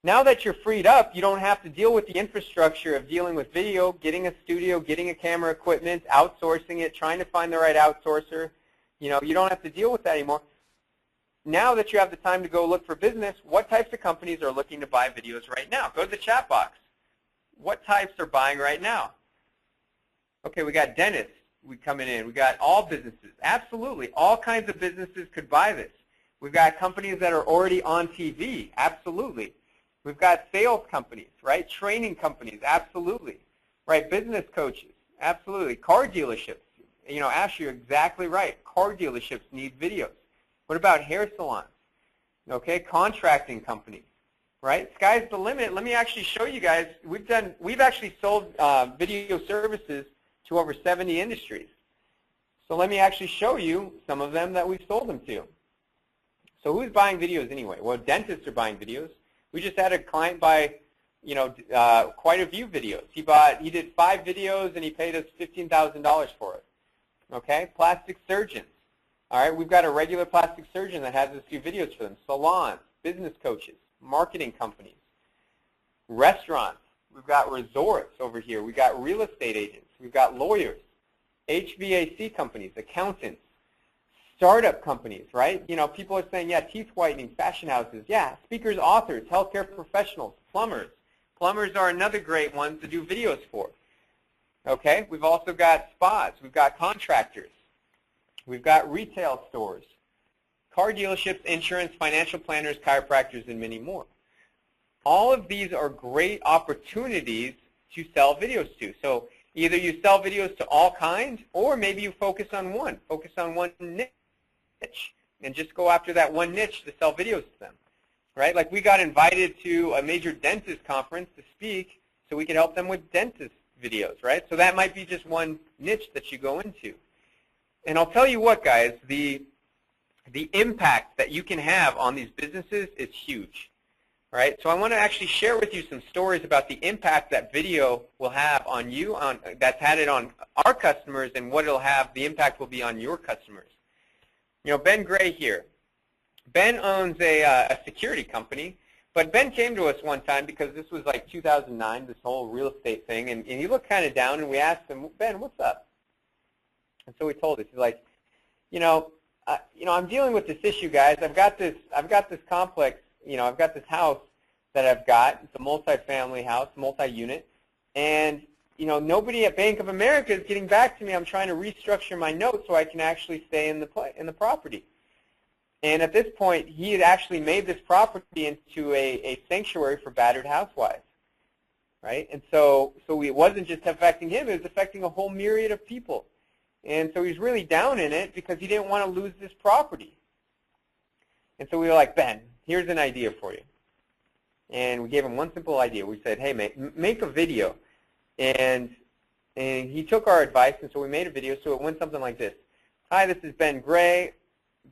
Now that you're freed up, you don't have to deal with the infrastructure of dealing with video, getting a studio, getting a camera equipment, outsourcing it, trying to find the right outsourcer. You know, you don't have to deal with that anymore. Now that you have the time to go look for business, what types of companies are looking to buy videos right now? Go to the chat box. What types are buying right now? Okay, we got dentists coming in. We got all businesses. Absolutely. All kinds of businesses could buy this. We've got companies that are already on TV. Absolutely. We've got sales companies, right? Training companies. Absolutely. Right? Business coaches. Absolutely. Car dealerships. You know, Ash, you're exactly right. Car dealerships need videos. What about hair salons? Okay, contracting companies. Right? Sky's the limit. Let me actually show you guys. We've actually sold video services to over 70 industries. So let me actually show you some of them that we've sold them to. So who's buying videos anyway? Well, dentists are buying videos. We just had a client buy, you know, quite a few videos. He did 5 videos and he paid us $15,000 for it. Okay, plastic surgeons. All right, we've got a regular plastic surgeon that has a few videos for them. Salons, business coaches, marketing companies, restaurants. We've got resorts over here. We've got real estate agents. We've got lawyers, HVAC companies, accountants, startup companies, right? You know, people are saying, yeah, teeth whitening, fashion houses. Yeah, speakers, authors, healthcare professionals, plumbers. Plumbers are another great one to do videos for. Okay, we've also got spas. We've got contractors. We've got retail stores, car dealerships, insurance, financial planners, chiropractors, and many more. All of these are great opportunities to sell videos to. So either you sell videos to all kinds, or maybe you focus on one. Focus on one niche, and just go after that one niche to sell videos to them. Right? Like we got invited to a major dentist conference to speak, so we could help them with dentist videos. Right? So that might be just one niche that you go into. And I'll tell you what, guys, the the impact that you can have on these businesses is huge. Right? So I want to actually share with you some stories about the impact that video will have on you, that's had it on our customers, and what it'll have, the impact will be on your customers. You know, Ben Gray here. Ben owns a security company, but Ben came to us one time because this was like 2009, this whole real estate thing, and he looked kind of down, and we asked him, Ben, what's up? And so he told us, he's like, I'm dealing with this issue, guys. I've got this complex. I've got this house that I've got. It's a multi-family house, multi-unit, and nobody at Bank of America is getting back to me. I'm trying to restructure my note so I can actually stay in the property. And at this point, he had actually made this property into a sanctuary for battered housewives, right? And so it wasn't just affecting him; it was affecting a whole myriad of people. And so he was really down in it because he didn't want to lose this property. And so we were like, Ben, here's an idea for you. And we gave him one simple idea. We said, hey, make a video. And he took our advice, and so we made a video. So it went something like this. Hi, this is Ben Gray.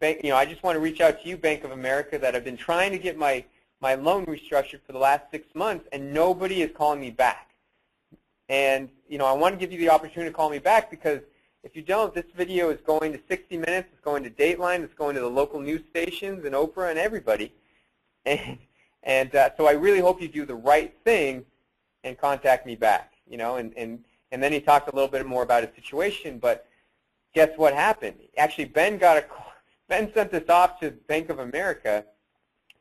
I just want to reach out to you, Bank of America, that I've been trying to get my loan restructured for the last 6 months, and nobody is calling me back. And, I want to give you the opportunity to call me back because if you don't, this video is going to 60 Minutes, it's going to Dateline, it's going to the local news stations and Oprah and everybody. And so I really hope you do the right thing and contact me back, And then he talked a little bit more about his situation, but guess what happened? Actually, Ben got a call. Ben sent this off to Bank of America.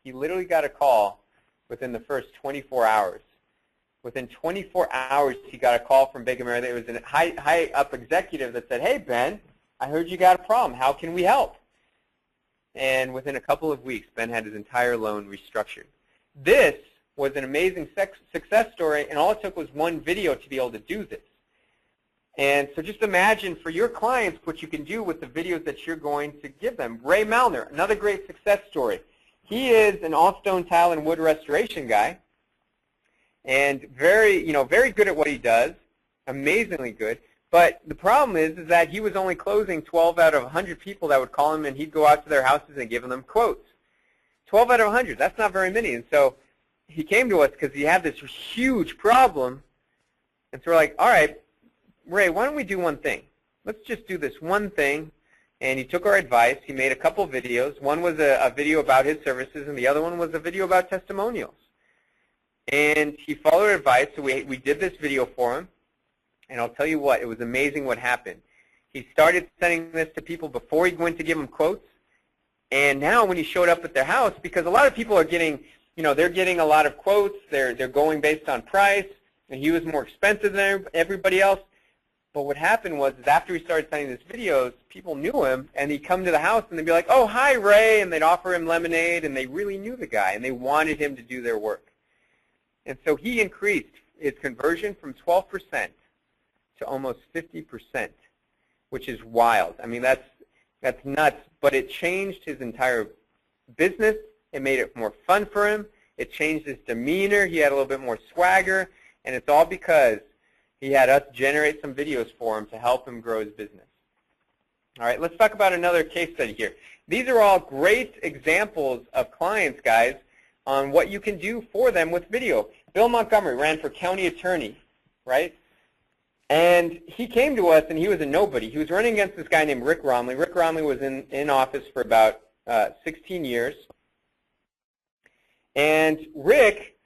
He literally got a call within the first 24 hours. Within 24 hours, he got a call from Bank of America. It was a high-up executive that said, hey, Ben, I heard you got a problem. How can we help? And within a couple of weeks, Ben had his entire loan restructured. This was an amazing success story, and all it took was one video to be able to do this. And so just imagine for your clients what you can do with the videos that you're going to give them. Ray Malner, another great success story. He is an all-stone tile and wood restoration guy. And very good at what he does, amazingly good. But the problem is that he was only closing 12 out of 100 people that would call him, and he'd go out to their houses and give them quotes. 12 out of 100, that's not very many. And so he came to us because he had this huge problem. And so we're like, all right, Ray, why don't we do one thing? Let's just do this one thing. And he took our advice. He made a couple videos. One was a video about his services, and the other one was a video about testimonials. And he followed our advice, so we did this video for him. And I'll tell you what, it was amazing what happened. He started sending this to people before he went to give them quotes. And now when he showed up at their house, because a lot of people are getting, they're getting a lot of quotes. They're going based on price. And he was more expensive than everybody else. But what happened was after he started sending these videos, people knew him. And he'd come to the house and they'd be like, oh, hi, Ray. And they'd offer him lemonade. And they really knew the guy. And they wanted him to do their work. And so he increased his conversion from 12% to almost 50%, which is wild. I mean, that's nuts. But it changed his entire business. It made it more fun for him. It changed his demeanor. He had a little bit more swagger. And it's all because he had us generate some videos for him to help him grow his business. All right, let's talk about another case study here. These are all great examples of clients, guys, on what you can do for them with video. Bill Montgomery ran for county attorney, right? And he came to us, and he was a nobody. He was running against this guy named Rick Romley. Rick Romley was in office for about 16 years. And Rick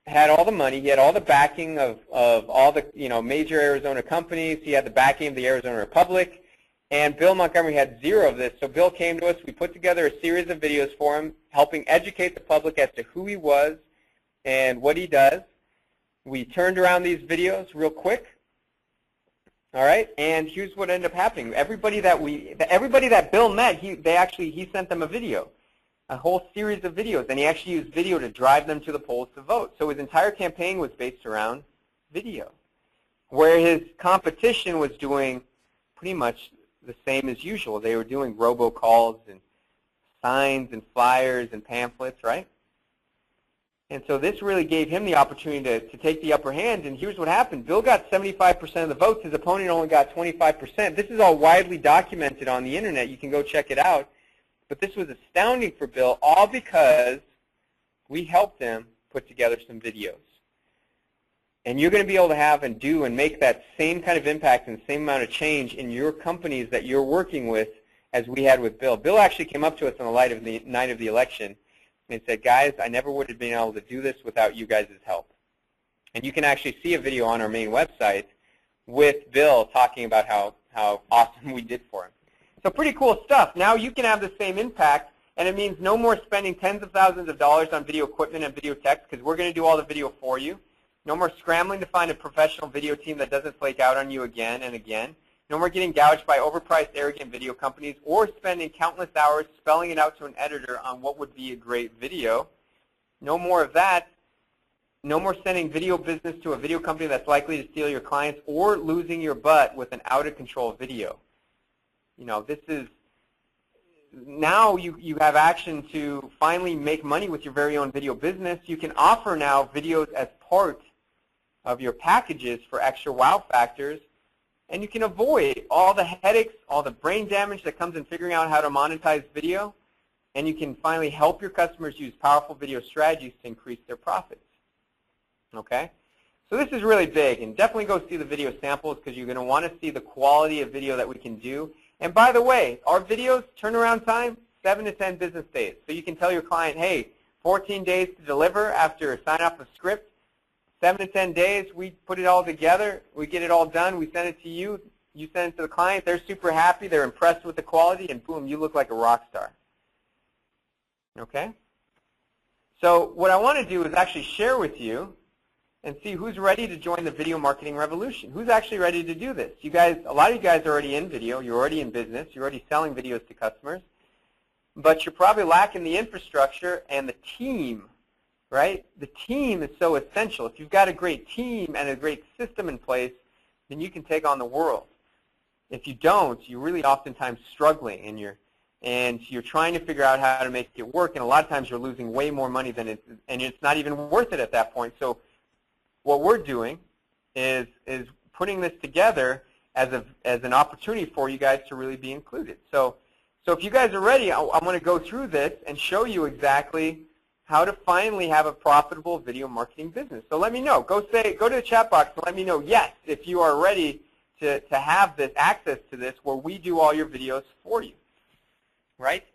had all the money. He had all the backing of all the major Arizona companies. He had the backing of the Arizona Republic. And Bill Montgomery had zero of this. So Bill came to us. We put together a series of videos for him, helping educate the public as to who he was and what he does. We turned around these videos real quick. All right, and here's what ended up happening. Everybody that Bill met, he sent them a video, a whole series of videos, and he actually used video to drive them to the polls to vote. So his entire campaign was based around video, where his competition was doing pretty much the same as usual. They were doing robocalls and signs and flyers and pamphlets, right? And so this really gave him the opportunity to take the upper hand, and here's what happened. Bill got 75% of the votes. His opponent only got 25%. This is all widely documented on the Internet. You can go check it out. But this was astounding for Bill, all because we helped him put together some videos. And you're going to be able to have and do and make that same kind of impact and same amount of change in your companies that you're working with as we had with Bill. Bill actually came up to us on the night of the election and said, guys, I never would have been able to do this without you guys' help. And you can actually see a video on our main website with Bill talking about how awesome we did for him. So pretty cool stuff. Now you can have the same impact, and it means no more spending tens of thousands of dollars on video equipment and video techs, because we're going to do all the video for you. No more scrambling to find a professional video team that doesn't flake out on you again and again. No more getting gouged by overpriced, arrogant video companies or spending countless hours spelling it out to an editor on what would be a great video. No more of that. No more sending video business to a video company that's likely to steal your clients or losing your butt with an out-of-control video. You know, this is, now you have action to finally make money with your very own video business. You can offer now videos as part of your packages for extra wow factors, and you can avoid all the headaches, all the brain damage that comes in figuring out how to monetize video, and you can finally help your customers use powerful video strategies to increase their profits. Okay? So this is really big, and definitely go see the video samples because you're going to want to see the quality of video that we can do. And by the way, our videos, turnaround time, 7 to 10 business days. So you can tell your client, hey, 14 days to deliver after sign off a script. 7 to 10 days, we put it all together, we get it all done, we send it to you, you send it to the client, they're super happy, they're impressed with the quality, and boom, you look like a rock star. Okay? So what I want to do is actually share with you and see who's ready to join the video marketing revolution. Who's actually ready to do this? You guys, a lot of you guys are already in video, you're already in business, you're already selling videos to customers, but you're probably lacking the infrastructure and the team. Right? The team is so essential. If you've got a great team and a great system in place, then you can take on the world. If you don't, you're really oftentimes struggling, and you're trying to figure out how to make it work, and a lot of times you're losing way more money than and it's not even worth it at that point. So what we're doing is putting this together as an opportunity for you guys to really be included. So if you guys are ready, I want to go through this and show you exactly how to finally have a profitable video marketing business. So let me know. Go to the chat box and let me know, yes, if you are ready to have this access to this where we do all your videos for you. Right?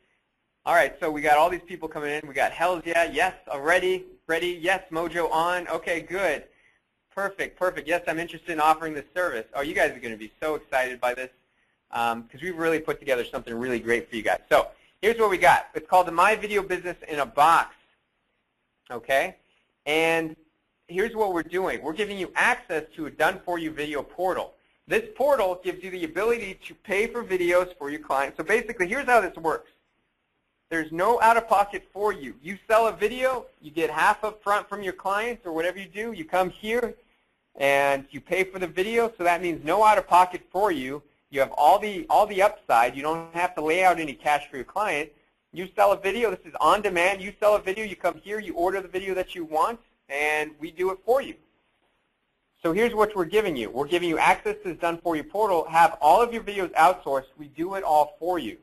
All right, so we got all these people coming in. We got hells yeah, yes, already, ready, yes, Mojo on. Okay, good. Perfect, perfect. Yes, I'm interested in offering this service. Oh, you guys are going to be so excited by this because we've really put together something really great for you guys. So here's what we got. It's called the My Video Business in a Box. Okay? And here's what we're doing. We're giving you access to a done-for-you video portal. This portal gives you the ability to pay for videos for your clients. So basically, here's how this works. There's no out-of-pocket for you. You sell a video, you get half up front from your clients or whatever you do. You come here and you pay for the video, so that means no out-of-pocket for you. You have all the upside. You don't have to lay out any cash for your client. You sell a video, this is on demand. You sell a video, you come here, you order the video that you want, and we do it for you. So here's what we're giving you. We're giving you access to this done-for-you portal. Have all of your videos outsourced. We do it all for you.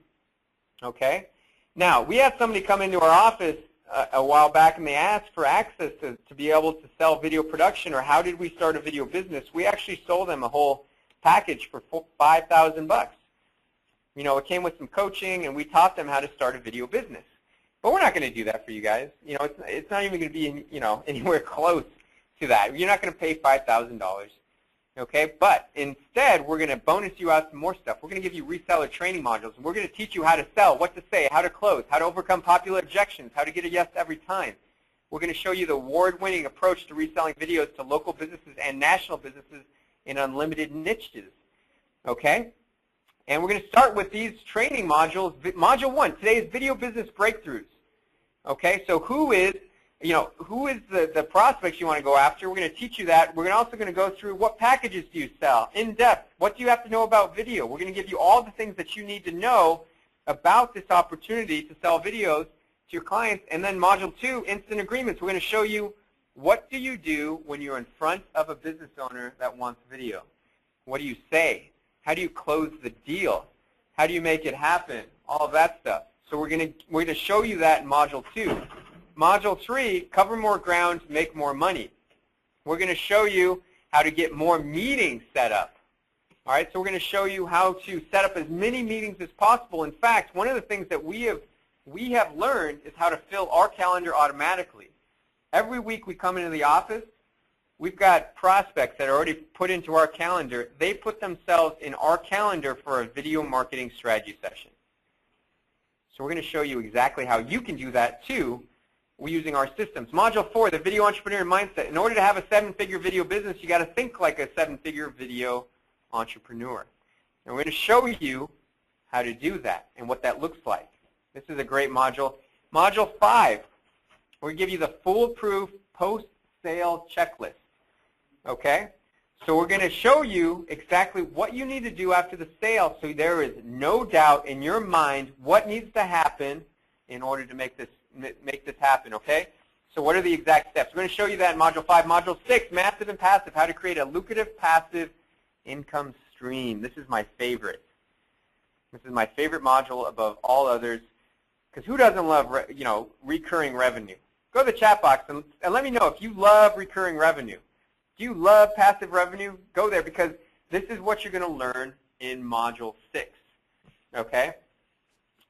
Okay? Now, we had somebody come into our office a while back, and they asked for access to be able to sell video production, or how did we start a video business. We actually sold them a whole package for $5,000. You know, it came with some coaching, and we taught them how to start a video business. But we're not going to do that for you guys. You know, it's not even going to be, anywhere close to that. You're not going to pay $5,000. Okay? But instead, we're going to bonus you out some more stuff. We're going to give you reseller training modules, and we're going to teach you how to sell, what to say, how to close, how to overcome popular objections, how to get a yes every time. We're going to show you the award-winning approach to reselling videos to local businesses and national businesses in unlimited niches. Okay? And we're going to start with these training modules. Module 1, today is video business breakthroughs. Okay, so who is the prospects you want to go after? We're going to teach you that. We're also going to go through what packages do you sell, in depth. What do you have to know about video? We're going to give you all the things that you need to know about this opportunity to sell videos to your clients. And then module 2, instant agreements. We're going to show you what do you do when you're in front of a business owner that wants video. What do you say? How do you close the deal? How do you make it happen? All of that stuff. So we're going to show you that in Module 2. Module 3, cover more ground, make more money. We're going to show you how to get more meetings set up. All right, so we're going to show you how to set up as many meetings as possible. In fact, one of the things that we have learned is how to fill our calendar automatically. Every week we come into the office, we've got prospects that are already put into our calendar. They put themselves in our calendar for a video marketing strategy session. So we're going to show you exactly how you can do that too using our systems. Module 4, the video entrepreneur mindset. In order to have a 7-figure video business, you got to think like a 7-figure video entrepreneur. And we're going to show you how to do that and what that looks like. This is a great module. Module 5, we're going to give you the foolproof post-sale checklist. Okay? So we're going to show you exactly what you need to do after the sale so there is no doubt in your mind what needs to happen in order to make this happen, okay? So what are the exact steps? We're going to show you that in Module 5. Module 6, massive and passive, how to create a lucrative passive income stream. This is my favorite. This is my favorite module above all others because who doesn't love recurring revenue? Go to the chat box and let me know if you love recurring revenue. Do you love passive revenue? Go there because this is what you're going to learn in Module 6, okay?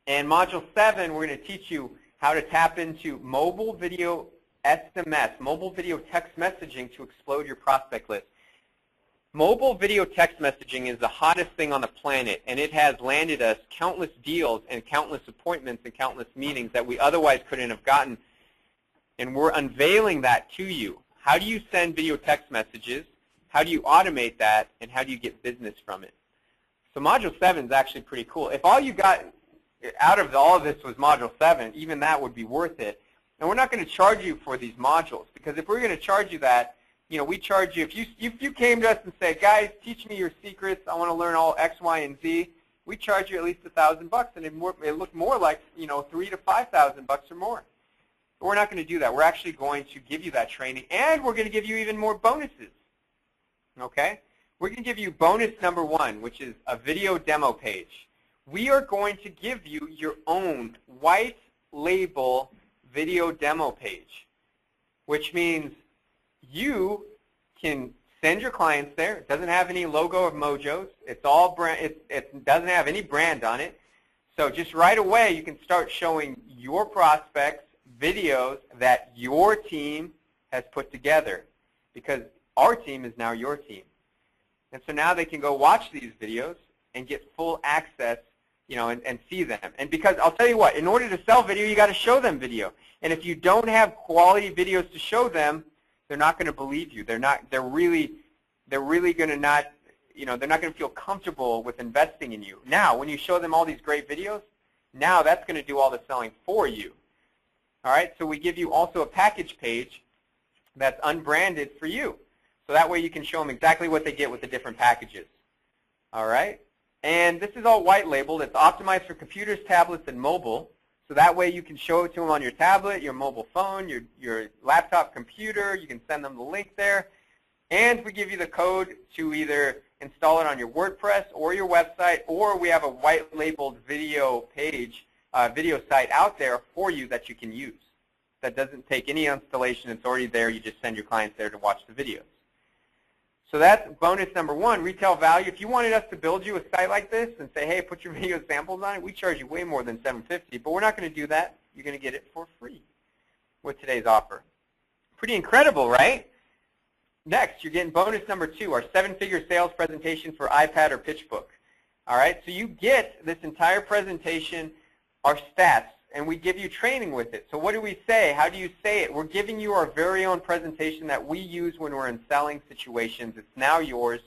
And Module 7, we're going to teach you how to tap into mobile video SMS, mobile video text messaging to explode your prospect list. Mobile video text messaging is the hottest thing on the planet, and it has landed us countless deals and countless appointments and countless meetings that we otherwise couldn't have gotten. And we're unveiling that to you. How do you send video text messages? How do you automate that? And how do you get business from it? So Module 7 is actually pretty cool. If all you got out of all of this was Module 7, even that would be worth it. And we're not going to charge you for these modules because if we're going to charge you that, we charge you. If you came to us and said, guys, teach me your secrets. I want to learn all X, Y, and Z. We charge you at least $1,000, and it looked more like $3,000 to $5,000 or more. But we're not going to do that. We're actually going to give you that training, and we're going to give you even more bonuses. Okay? We're going to give you bonus number 1, which is a video demo page. We are going to give you your own white label video demo page, which means you can send your clients there. It doesn't have any logo of Mojo's. It's all brand. It doesn't have any brand on it. So just right away, you can start showing your prospects videos that your team has put together because our team is now your team. And so now they can go watch these videos and get full access, and see them. And because I'll tell you what, in order to sell video, you got to show them video. And if you don't have quality videos to show them, they're not going to believe you. They're really going to not, they're not going to feel comfortable with investing in you. Now, when you show them all these great videos, now that's going to do all the selling for you. All right, so we give you also a package page that's unbranded for you. So that way you can show them exactly what they get with the different packages. All right, and this is all white labeled. It's optimized for computers, tablets, and mobile. So that way you can show it to them on your tablet, your mobile phone, your laptop computer. You can send them the link there. And we give you the code to either install it on your WordPress or your website, or we have a white labeled video page, video site out there for you that you can use. That doesn't take any installation. It's already there. You just send your clients there to watch the videos. So that's bonus number 1, retail value. If you wanted us to build you a site like this and say, hey, put your video samples on it, we charge you way more than $750, but we're not going to do that. You're going to get it for free with today's offer. Pretty incredible, right? Next, you're getting bonus number 2, our 7-figure sales presentation for iPad or PitchBook. All right, so you get this entire presentation, our stats, and we give you training with it. So what do we say? How do you say it? We're giving you our very own presentation that we use when we're in selling situations. It's now yours.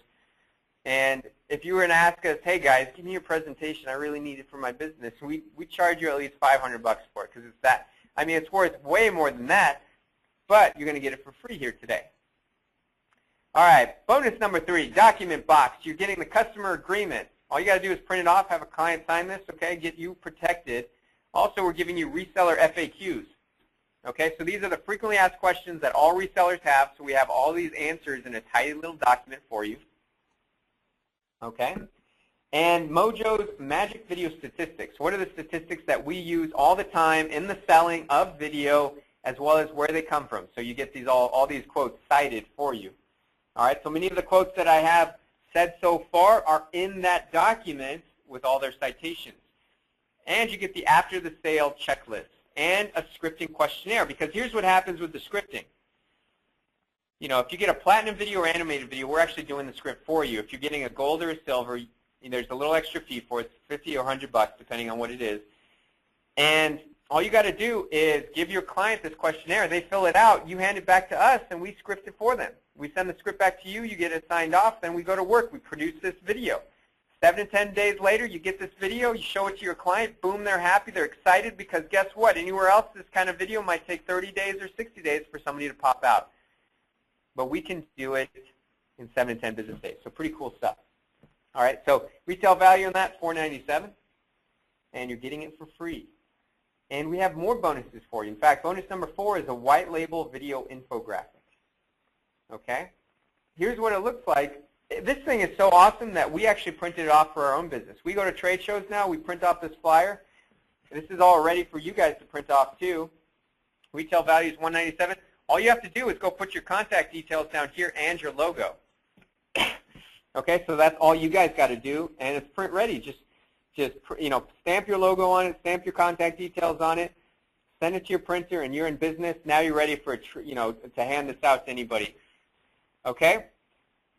And if you were to ask us, hey guys, give me your presentation. I really need it for my business. We charge you at least $500 for it because it's that. I mean, it's worth way more than that, but you're going to get it for free here today. All right, bonus number 3, document box. You're getting the customer agreement. All you got to do is print it off, have a client sign this, okay, get you protected. Also, we're giving you reseller FAQs. Okay, so these are the frequently asked questions that all resellers have, so we have all these answers in a tidy little document for you. Okay, and Mojo's magic video statistics. What are the statistics that we use all the time in the selling of video, as well as where they come from? So you get these all these quotes cited for you. All right, so many of the quotes that I have said so far are in that document with all their citations. And you get the after the sale checklist and a scripting questionnaire, because here's what happens with the scripting. You know, if you get a platinum video or animated video, we're actually doing the script for you. If you're getting a gold or a silver, there's a little extra fee for it, 50 or 100 bucks, depending on what it is. And all you got to do is give your client this questionnaire. They fill it out. You hand it back to us, and we script it for them. We send the script back to you. You get it signed off. Then we go to work. We produce this video. 7 to 10 days later, you get this video. You show it to your client. Boom, they're happy. They're excited, because guess what? Anywhere else, this kind of video might take 30 days or 60 days for somebody to pop out. But we can do it in 7 to 10 business days. So pretty cool stuff. All right, so retail value on that, $4.97, and you're getting it for free. And we have more bonuses for you. In fact, bonus number 4 is a white label video infographic. Okay? Here's what it looks like. This thing is so awesome that we actually printed it off for our own business. We go to trade shows now. We print off this flyer. This is all ready for you guys to print off too. Retail value is $197. All you have to do is go put your contact details down here and your logo. Okay, so that's all you guys got to do, and it's print ready. Just stamp your logo on it, stamp your contact details on it, send it to your printer, and you're in business. Now you're ready for to hand this out to anybody. Okay,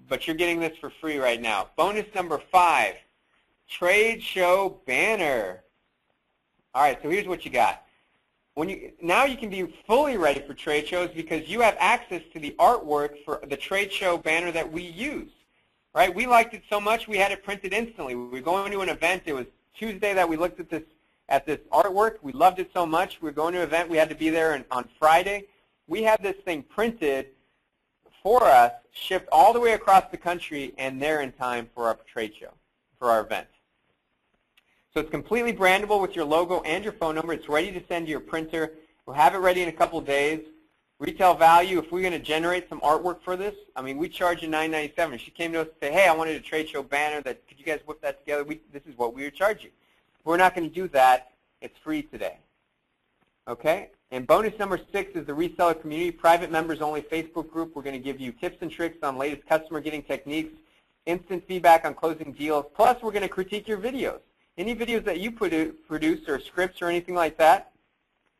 but you're getting this for free right now. Bonus number 5, trade show banner. All right, so here's what you got. Now you can be fully ready for trade shows, because you have access to the artwork for the trade show banner that we use. Right? We liked it so much we had it printed instantly. We were going to an event. It was Tuesday that we looked at this artwork. We loved it so much. We were going to an event. We had to be there on Friday. We had this thing printed for us, shipped all the way across the country, and there in time for our trade show, for our event. So it's completely brandable with your logo and your phone number. It's ready to send to your printer. We'll have it ready in a couple days. Retail value, if we're going to generate some artwork for this, I mean, we charge you $9.97. If she came to us and said, hey, I wanted a trade show banner, could you guys whip that together? This is what we would charge you. If we're not going to do that, it's free today. Okay? And bonus number 6 is the reseller community, private members only Facebook group. We're going to give you tips and tricks on latest customer getting techniques, instant feedback on closing deals, plus we're going to critique your videos. Any videos that you produce or scripts or anything like that,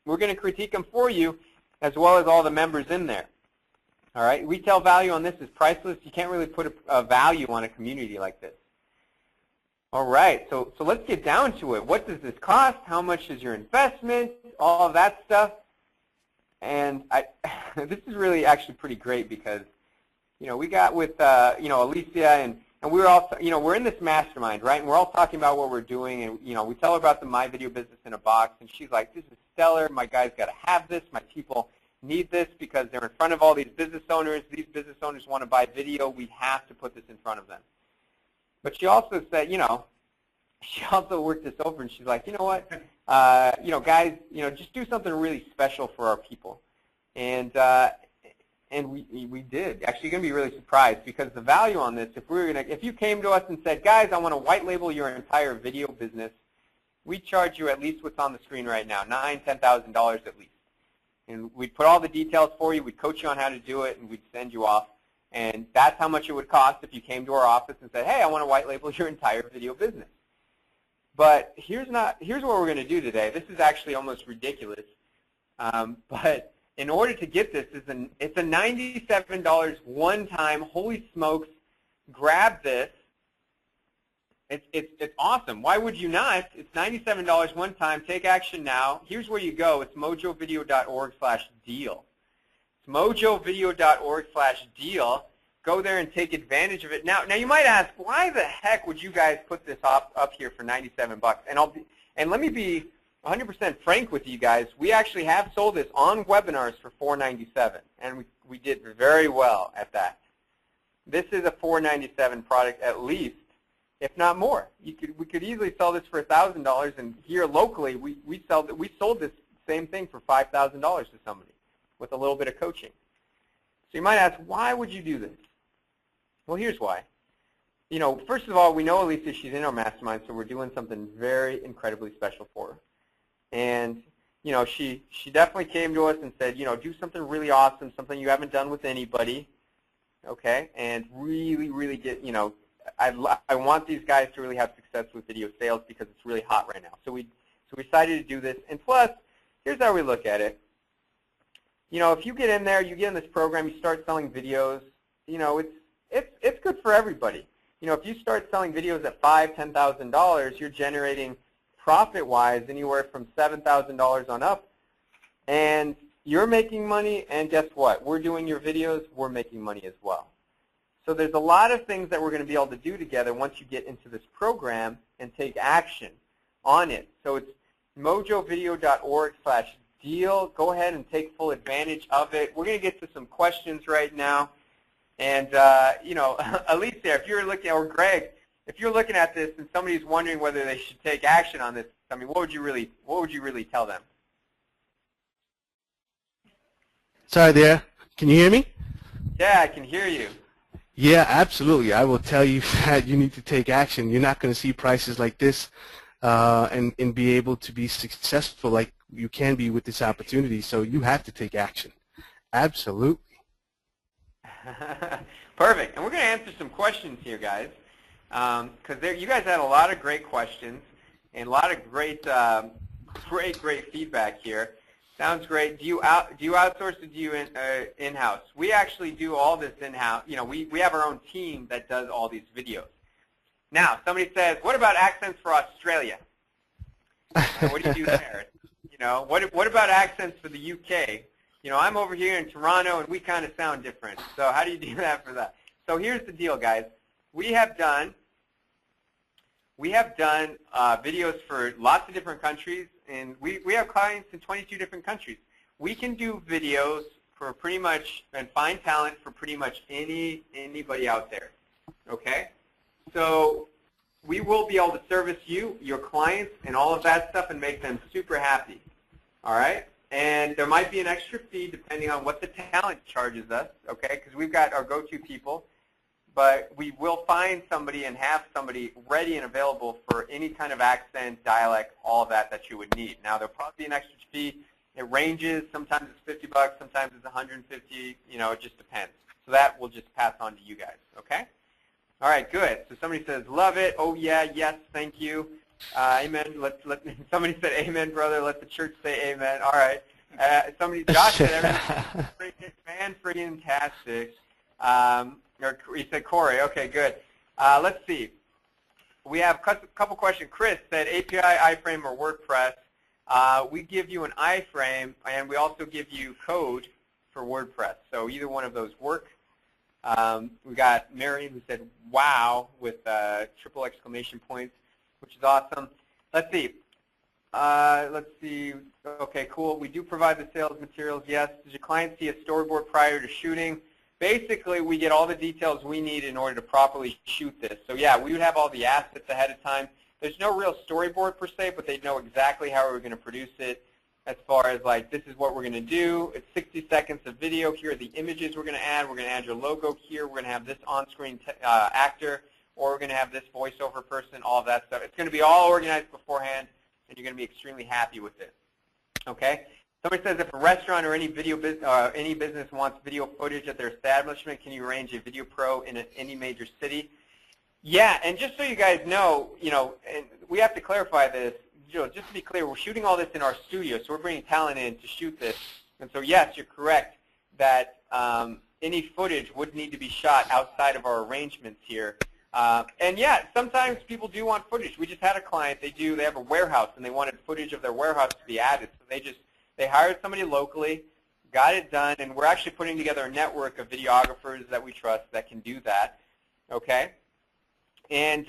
we're going to critique them for you, as well as all the members in there. All right, retail value on this is priceless. You can't really put a value on a community like this. All right, so let's get down to it. What does this cost? How much is your investment? All of that stuff. And this is really actually pretty great, because we got with Alicia, and we were all we're in this mastermind, right? And we're all talking about what we're doing, and we tell her about the My Video Business in a Box, and she's like, this is stellar. My guys got to have this. My people need this, because they're in front of all these business owners. These business owners want to buy video. We have to put this in front of them. But she also said, she also worked this over, and she's like, you know what, guys, just do something really special for our people. And we did. Actually, you're going to be really surprised, because the value on this, if you came to us and said, guys, I want to white label your entire video business, we charge you at least what's on the screen right now, $9,000, $10,000 at least. And we'd put all the details for you. We'd coach you on how to do it, and we'd send you off. And that's how much it would cost if you came to our office and said, hey, I want to white label your entire video business. But here's what we're going to do today. This is actually almost ridiculous. But in order to get this, it's a $97 one-time. Holy smokes, grab this. It's awesome. Why would you not? It's $97 one time. Take action now. Here's where you go. It's mojovideo.org/deal. It's mojovideo.org/deal. Go there and take advantage of it. Now you might ask, why the heck would you guys put this up here for $97? And let me be 100% frank with you guys. We actually have sold this on webinars for $4.97, and we did very well at that. This is a $4.97 product at least, if not more. We could easily sell this for $1,000, and here locally we sold this same thing for $5,000 to somebody with a little bit of coaching. So you might ask, why would you do this? Well, here's why. first of all, we know Elisa, she's in our mastermind, so we're doing something very incredibly special for her. And, she definitely came to us and said, do something really awesome, something you haven't done with anybody, okay, and really, really get, I want these guys to really have success with video sales because it's really hot right now. So we decided to do this. And plus, here's how we look at it. If you get in there, you get in this program, you start selling videos, it's good for everybody. If you start selling videos at $5,000, $10,000, you're generating profit-wise anywhere from $7,000 on up, and you're making money, and guess what? We're doing your videos, we're making money as well. So there's a lot of things that we're going to be able to do together once you get into this program and take action on it. So it's mojovideo.org/deal. Go ahead and take full advantage of it. We're going to get to some questions right now. And, Alicia, if you're looking, or Greg, if you're looking at this and somebody's wondering whether they should take action on this, I mean, what would you really tell them? Sorry there. Can you hear me? Yeah, I can hear you. Yeah, absolutely. I will tell you that you need to take action. You're not going to see prices like this and be able to be successful like you can be with this opportunity. So you have to take action. Absolutely. Perfect. And we're going to answer some questions here, guys, because you guys had a lot of great questions and a lot of great feedback here. Sounds great. Do you outsource or do you in-house? We actually do all this in-house. We have our own team that does all these videos. Now, somebody says, what about accents for Australia? What do you do there? What about accents for the UK? I'm over here in Toronto, and we kind of sound different. So how do you do that for that? So here's the deal, guys. We have done videos for lots of different countries, and we have clients in 22 different countries. We can do videos for pretty much, and find talent for pretty much anybody out there, okay? So we will be able to service you, your clients, and all of that stuff and make them super happy, all right? And there might be an extra fee depending on what the talent charges us, okay, because we've got our go-to people. But we will find somebody and have somebody ready and available for any kind of accent, dialect, all of that you would need. Now, there'll probably be an extra fee. It ranges. Sometimes it's $50, sometimes it's $150. It just depends. So that we'll just pass on to you guys, okay? All right, good. So somebody says, love it. Oh, yeah, yes, thank you. Amen. Somebody said, amen, brother. Let the church say amen. All right. Josh said, everything's fan-freaking-tastic. Or he said Corey. Okay, good. Let's see. We have a couple questions. Chris said API, iframe, or WordPress. We give you an iframe, and we also give you code for WordPress. So either one of those work. We got Mary who said wow with triple exclamation points, which is awesome. Let's see. Okay, cool. We do provide the sales materials. Yes. Does your client see a storyboard prior to shooting? Basically, we get all the details we need in order to properly shoot this. So yeah, we would have all the assets ahead of time. There's no real storyboard per se, but they know exactly how we're going to produce it as far as like, this is what we're going to do. It's 60 seconds of video. Here are the images we're going to add. We're going to add your logo here. We're going to have this on-screen actor, or we're going to have this voiceover person, all of that stuff. It's going to be all organized beforehand, and you're going to be extremely happy with it. Okay? Somebody says if a restaurant or any business wants video footage at their establishment, can you arrange a video pro in any major city? Yeah, and just so you guys know, and we have to clarify this, just to be clear, we're shooting all this in our studio, so we're bringing talent in to shoot this. And so yes, you're correct that any footage would need to be shot outside of our arrangements here. And yeah, sometimes people do want footage. We just had a client, they have a warehouse, and they wanted footage of their warehouse to be added, so they hired somebody locally, got it done, and we're actually putting together a network of videographers that we trust that can do that, okay? And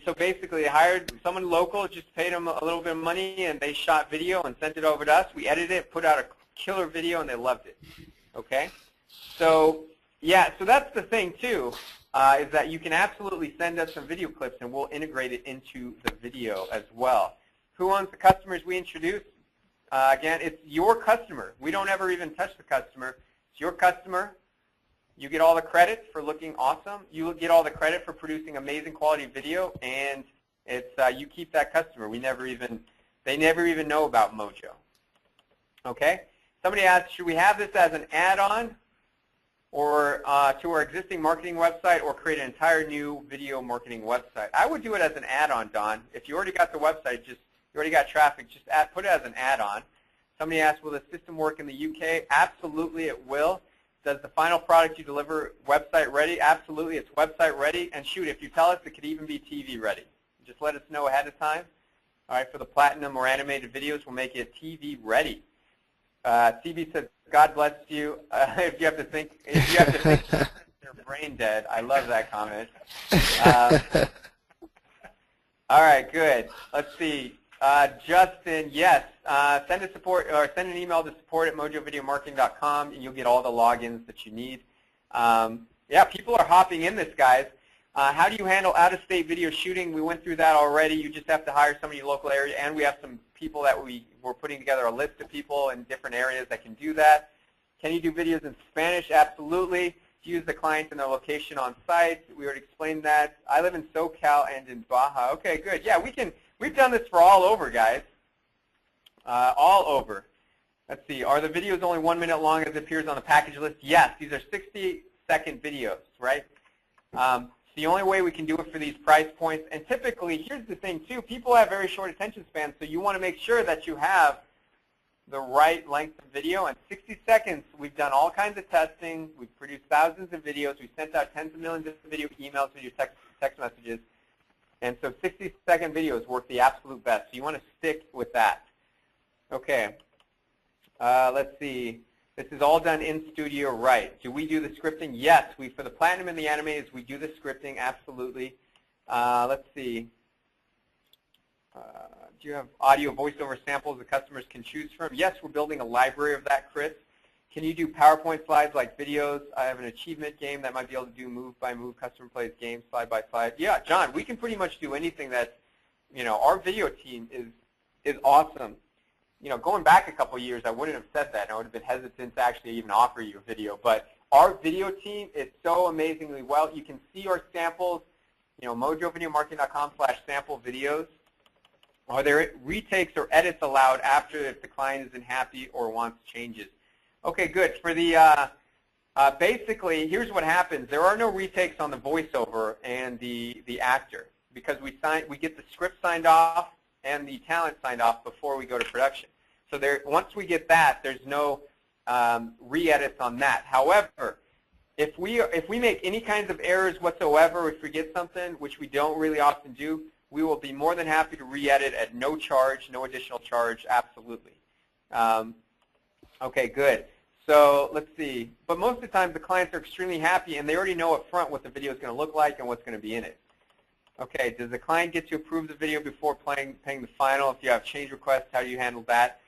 so basically they hired someone local, just paid them a little bit of money, and they shot video and sent it over to us. We edited it, put out a killer video, and they loved it, okay? So yeah, so that's the thing too, is that you can absolutely send us some video clips, and we'll integrate it into the video as well. Who owns the customers we introduce? Again, it's your customer. We don't ever even touch the customer. It's your customer. You get all the credit for looking awesome. You get all the credit for producing amazing quality video, and it's you keep that customer. They never even know about Mojo. Okay. Somebody asked, should we have this as an add-on or to our existing marketing website, or create an entire new video marketing website? I would do it as an add-on, Don. If you already got the website, you already got traffic, just put it as an add-on. Somebody asked, will the system work in the UK? Absolutely, it will. Does the final product you deliver website ready? Absolutely, it's website ready. And shoot, if you tell us, it could even be TV ready. Just let us know ahead of time. All right, for the platinum or animated videos, we'll make it TV ready. CB says, God bless you. If you have to think, they're brain dead. I love that comment. All right, good. Let's see. Justin, yes. Send an email to support@mojovideomarketing.com, and you'll get all the logins that you need. Yeah, people are hopping in this, guys. How do you handle out-of-state video shooting? We went through that already. You just have to hire somebody in your local area, and we have some people that we're putting together a list of people in different areas that can do that. Can you do videos in Spanish? Absolutely. Use the client and their location on site. We already explained that. I live in SoCal and in Baja. Okay, good. Yeah, we've done this for all over, guys. All over. Let's see. Are the videos only 1 minute long as it appears on the package list? Yes. These are 60-second videos, right? It's the only way we can do it for these price points. And typically, here's the thing, too. People have very short attention spans, so you want to make sure that you have the right length of video. And 60 seconds, we've done all kinds of testing. We've produced thousands of videos. We've sent out tens of millions of video emails, video text messages. And so 60-second videos work the absolute best. So you want to stick with that. Okay. Let's see. This is all done in studio, right? Do we do the scripting? Yes. For the platinum and the animateds, we do the scripting, absolutely. Let's see. Do you have audio voiceover samples the customers can choose from? Yes, we're building a library of that, Chris. Can you do PowerPoint slides like videos? I have an achievement game that might be able to do move by move, customer plays game, slide by slide. Yeah, John, we can pretty much do anything that, our video team is awesome. Going back a couple years, I wouldn't have said that. I would have been hesitant to actually even offer you a video. But our video team is so amazingly well. You can see our samples, mojovideomarketing.com/sample videos. Are there retakes or edits allowed after if the client isn't happy or wants changes? Okay, good. For the basically, here's what happens. There are no retakes on the voiceover and the actor because we get the script signed off and the talent signed off before we go to production. So once we get that, there's no re-edits on that. However, if we make any kinds of errors whatsoever, if we forget something, which we don't really often do, we will be more than happy to re-edit at no charge, no additional charge, absolutely. Okay, good. So let's see. But most of the time, the clients are extremely happy, and they already know up front what the video is going to look like and what's going to be in it. Okay, does the client get to approve the video before paying the final? If you have change requests, how do you handle that?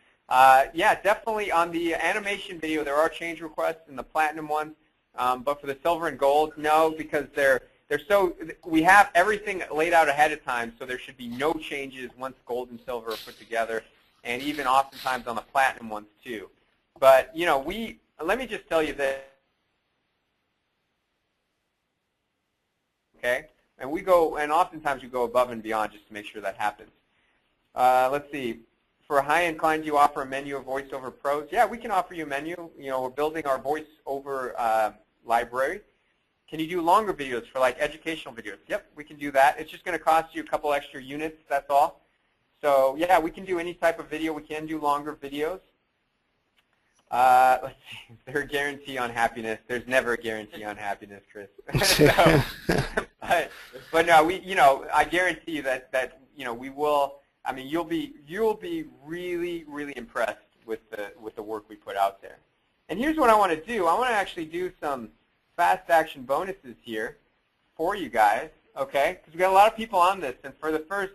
Yeah, definitely on the animation video, there are change requests in the platinum ones, but for the silver and gold, no, because we have everything laid out ahead of time, so there should be no changes once gold and silver are put together, and even oftentimes on the platinum ones too. But let me just tell you that. Okay. And oftentimes we go above and beyond just to make sure that happens. Let's see. For a high-end client, do you offer a menu of VoiceOver Pros? Yeah, we can offer you a menu. We're building our VoiceOver library. Can you do longer videos for like educational videos? Yep, we can do that. It's just going to cost you a couple extra units, that's all. So yeah, we can do any type of video. We can do longer videos. Let's see. Is there a guarantee on happiness? There's never a guarantee on happiness, Chris. But no, I guarantee you that we will. I mean, you'll be really, really impressed with the work we put out there. And here's what I want to do. I want to actually do some fast action bonuses here for you guys. Okay? Because we got a lot of people on this, and for the first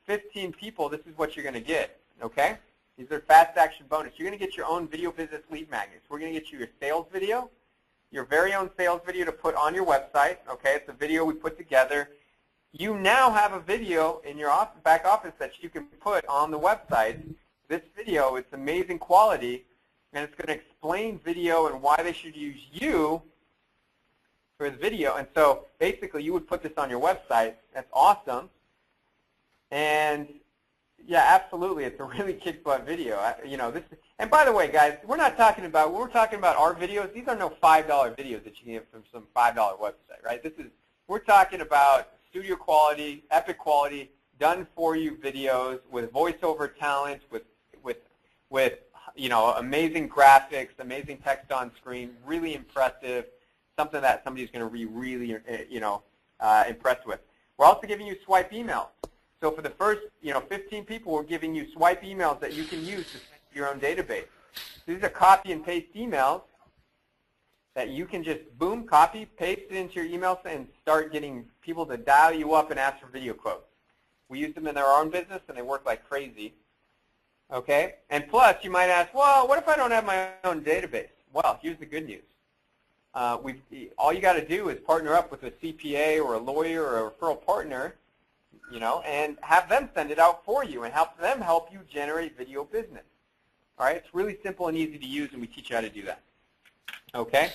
15 people, this is what you're going to get. Okay? These are fast action bonus. You're going to get your own video business lead magnets. We're going to get you your sales video, your very own sales video to put on your website. Okay, it's a video we put together. You now have a video in your back office that you can put on the website. This video, it's amazing quality, and it's going to explain video and why they should use you for the video. And so basically you would put this on your website. That's awesome. And yeah, absolutely, it's a really kick-butt video. And by the way, guys, when we're talking about our videos, these are no $5 videos that you can get from some $5 website, right? We're talking about studio quality, epic quality, done-for-you videos with voiceover talent, with amazing graphics, amazing text on screen, really impressive, something that somebody's going to be really, impressed with. We're also giving you swipe emails. So for the first, 15 people, we're giving you swipe emails that you can use to send to your own database. So these are copy and paste emails that you can just, boom, copy, paste it into your emails and start getting people to dial you up and ask for video quotes. We use them in our own business, and they work like crazy. Okay? And plus, you might ask, well, what if I don't have my own database? Well, here's the good news. All you got to do is partner up with a CPA or a lawyer or a referral partner, and have them send it out for you and help you generate video business. All right? It's really simple and easy to use, and we teach you how to do that. Okay?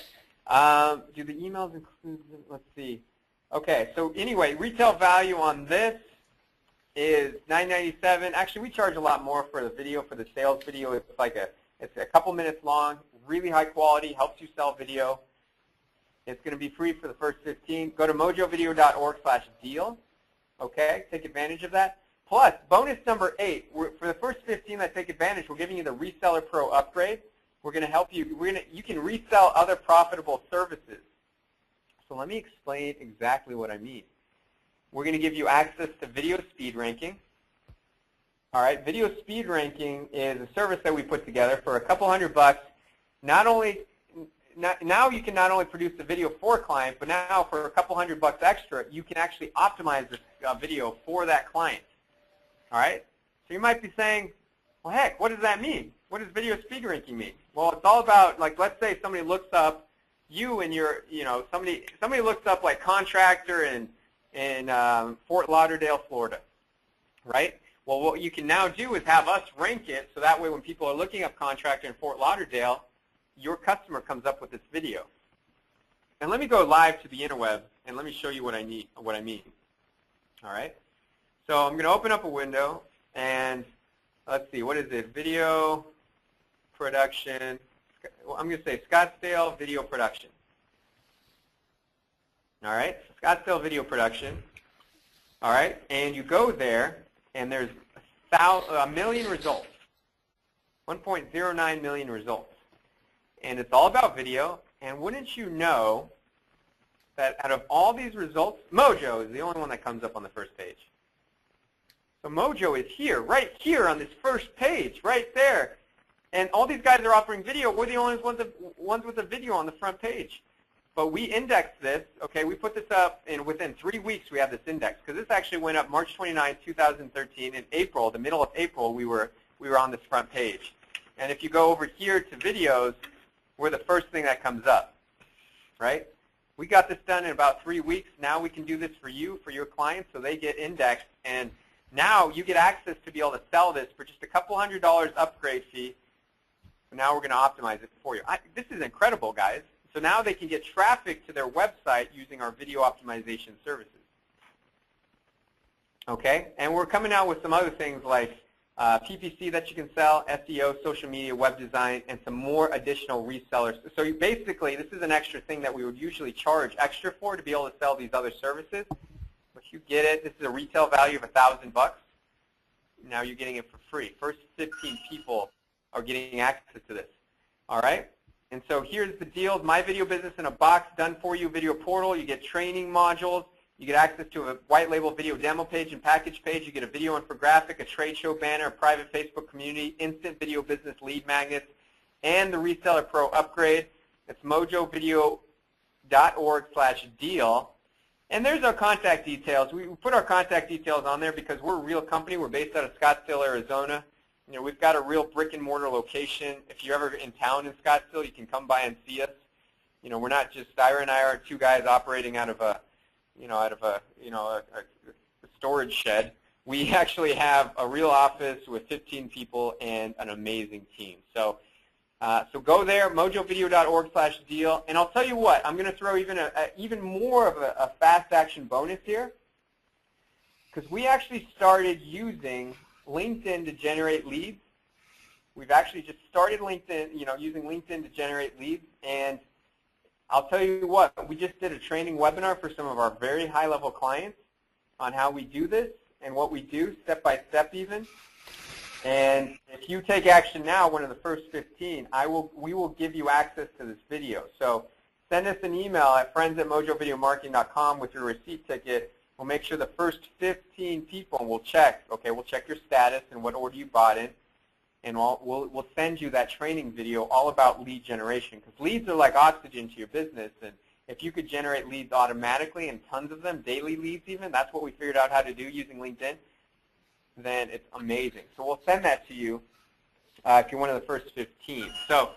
Do the emails include, let's see. Okay, so anyway, retail value on this is $9.97. Actually, we charge a lot more for the video, for the sales video. It's a couple minutes long, really high quality, helps you sell video. It's going to be free for the first 15. Go to mojovideo.org/deal. Okay, take advantage of that. Plus, bonus number 8, for the first 15 that take advantage, we're giving you the Reseller Pro upgrade. We're going to help you. You can resell other profitable services. So let me explain exactly what I mean. We're going to give you access to video speed ranking. All right, video speed ranking is a service that we put together for a couple $100. Now you can not only produce the video for a client, but now for a couple $100 extra, you can actually optimize this video for that client. All right? So you might be saying, well, heck, what does that mean? What does video speed ranking mean? Well, it's all about, like, let's say somebody looks up you and your, somebody looks up like contractor in Fort Lauderdale, Florida, right? Well, what you can now do is have us rank it so that way when people are looking up contractor in Fort Lauderdale, your customer comes up with this video. And let me go live to the interweb and let me show you what I mean. All right? So I'm going to open up a window and let's see, what is it? Video production. I'm going to say Scottsdale video production. All right? Scottsdale video production. All right? And you go there and there's a million results. 1.09 million results. And it's all about video. And wouldn't you know that out of all these results, Mojo is the only one that comes up on the first page. So Mojo is here, right here on this first page, right there. And all these guys are offering video. We're the only ones with a video on the front page. But we index this. Okay, we put this up, and within 3 weeks we have this index. Because this actually went up March 29, 2013. In April, the middle of April, we were on this front page. And if you go over here to videos, we're the first thing that comes up, right? We got this done in about 3 weeks. Now we can do this for you, for your clients, so they get indexed. And now you get access to be able to sell this for just a couple $100 upgrade fee. Now we're going to optimize it for you. This is incredible, guys. So now they can get traffic to their website using our video optimization services. Okay? And we're coming out with some other things like PPC that you can sell, SEO, social media, web design, and some more additional resellers. So basically, this is an extra thing that we would usually charge extra for to be able to sell these other services. But you get it. This is a retail value of $1,000. Now you're getting it for free. First 15 people are getting access to this. All right? And so here's the deal. My video business in a box, done for you video portal. You get training modules. You get access to a white label video demo page and package page. You get a video infographic, a trade show banner, a private Facebook community, instant video business lead magnets, and the Reseller Pro upgrade. It's mojovideo.org/deal. And there's our contact details. We put our contact details on there because we're a real company. We're based out of Scottsdale, Arizona. We've got a real brick and mortar location. If you're ever in town in Scottsdale, you can come by and see us. We're not just Ira and I are two guys operating out of a storage shed. We actually have a real office with 15 people and an amazing team. So So go there, mojovideo.org/deal, and I'll tell you what, I'm going to throw even more of a fast action bonus here, because we actually started using LinkedIn to generate leads. We've actually just started using LinkedIn to generate leads, and I'll tell you what, we just did a training webinar for some of our very high-level clients on how we do this and what we do, step by step even. And if you take action now, one of the first 15, we will give you access to this video. So send us an email at friends@mojovideomarketing.com with your receipt ticket. We'll make sure the first 15 people, we'll check your status and what order you bought in, and we'll send you that training video all about lead generation, because leads are like oxygen to your business, and if you could generate leads automatically and tons of them, daily leads even, that's what we figured out how to do using LinkedIn, then it's amazing. So we'll send that to you if you're one of the first 15. So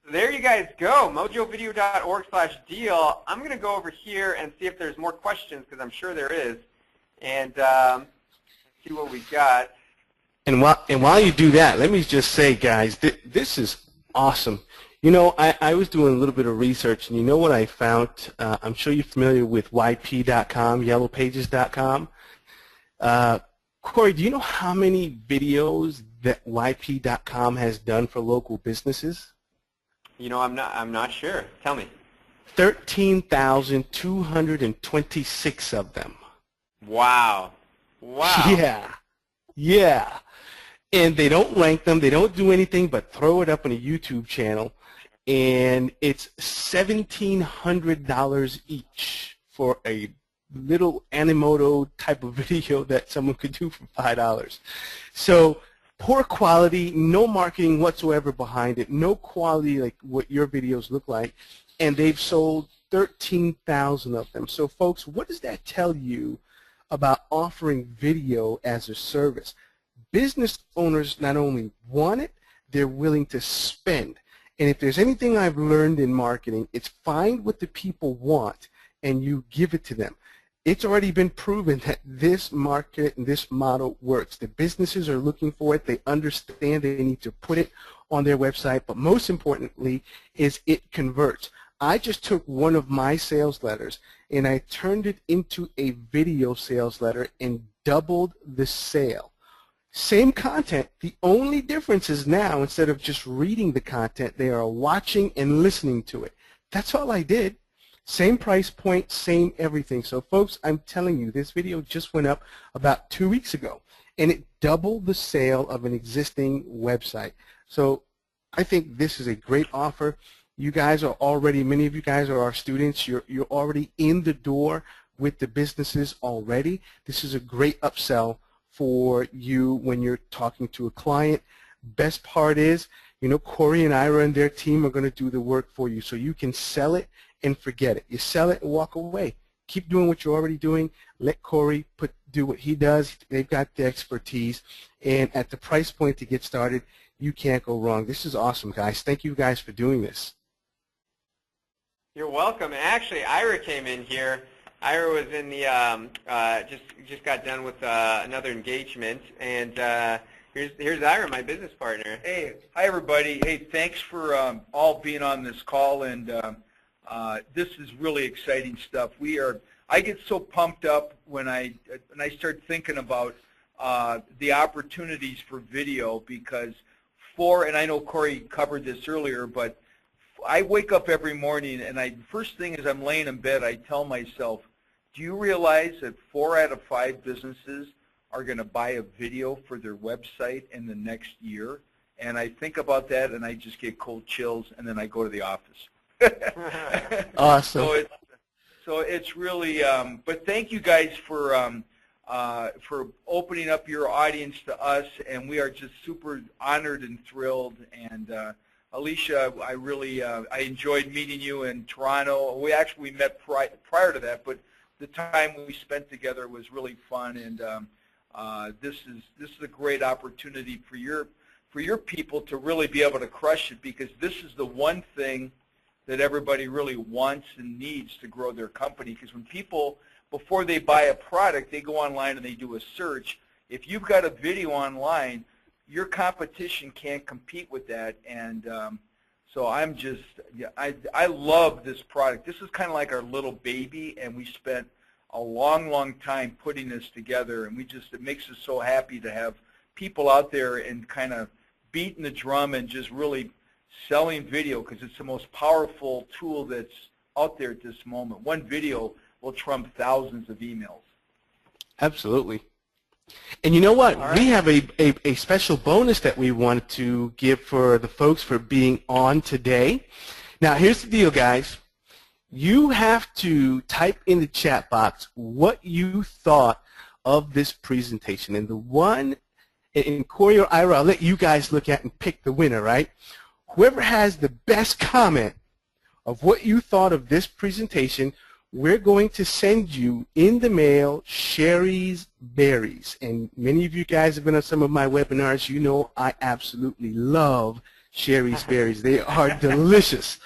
there you guys go, mojovideo.org/deal. I'm going to go over here and see if there's more questions, because I'm sure there is, and see what we got. And while you do that, let me just say, guys, this is awesome. You know, I was doing a little bit of research, and you know what I found? I'm sure you're familiar with YP.com, yellowpages.com. Corey, do you know how many videos that YP.com has done for local businesses? You know, I'm not sure. Tell me. 13,226 of them. Wow. Wow. Yeah. Yeah. And they don't rank them. They don't do anything but throw it up on a YouTube channel. And it's $1,700 each for a little Animoto type of video that someone could do for $5. So poor quality, no marketing whatsoever behind it, no quality like what your videos look like, and they've sold 13,000 of them. So folks, what does that tell you about offering video as a service? Business owners not only want it, they're willing to spend. And if there's anything I've learned in marketing, it's find what the people want and you give it to them. It's already been proven that this market and this model works. The businesses are looking for it. They understand they need to put it on their website, but most importantly is it converts. I just took one of my sales letters and I turned it into a video sales letter and doubled the sale. Same content. The only difference is now, instead of just reading the content, they are watching and listening to it. That's all I did. Same price point, same everything. So folks, I'm telling you, this video just went up about 2 weeks ago, and it doubled the sale of an existing website. So I think this is a great offer. You guys are already, many of you guys are our students. You're already in the door with the businesses already. This is a great upsell for you when you're talking to a client. Best part is, you know, Corey and Ira and their team are going to do the work for you, so you can sell it and forget it. You sell it and walk away. Keep doing what you're already doing. Let Corey do what he does. They've got the expertise, and at the price point to get started, you can't go wrong. This is awesome, guys. Thank you guys for doing this. You're welcome. And actually, Ira came in here. Ira was in the just got done with another engagement, and here's Ira, my business partner. Hey, hi everybody. Hey, thanks for all being on this call, and this is really exciting stuff. I get so pumped up when I start thinking about the opportunities for video, because and I know Corey covered this earlier, but I wake up every morning and first thing as I'm laying in bed, I tell myself, do you realize that 4 out of 5 businesses are going to buy a video for their website in the next year? And I think about that and I just get cold chills, and then I go to the office. Awesome. So it's really, but thank you guys for opening up your audience to us, and we are just super honored and thrilled. And Alicia, I really I enjoyed meeting you in Toronto. We met prior to that, but the time we spent together was really fun. And this is a great opportunity for your people to really be able to crush it, because this is the one thing that everybody really wants and needs to grow their company. Because when people, before they buy a product, they go online and they do a search. If you've got a video online, your competition can't compete with that. And So I'm just, yeah, I love this product. This is kind of like our little baby, and we spent a long, long time putting this together, and it makes us so happy to have people out there and kind of beating the drum and just really selling video, because it's the most powerful tool that's out there at this moment. One video will trump thousands of emails. Absolutely. And you know what? All right. We have a special bonus that we want to give for the folks for being on today. Now, here's the deal, guys. You have to type in the chat box what you thought of this presentation. And the one in Corey or Ira, I'll let you guys look at and pick the winner, right? Whoever has the best comment of what you thought of this presentation, we're going to send you in the mail Sherry's Berries. And many of you guys have been on some of my webinars. You know I absolutely love Sherry's Berries. They are delicious.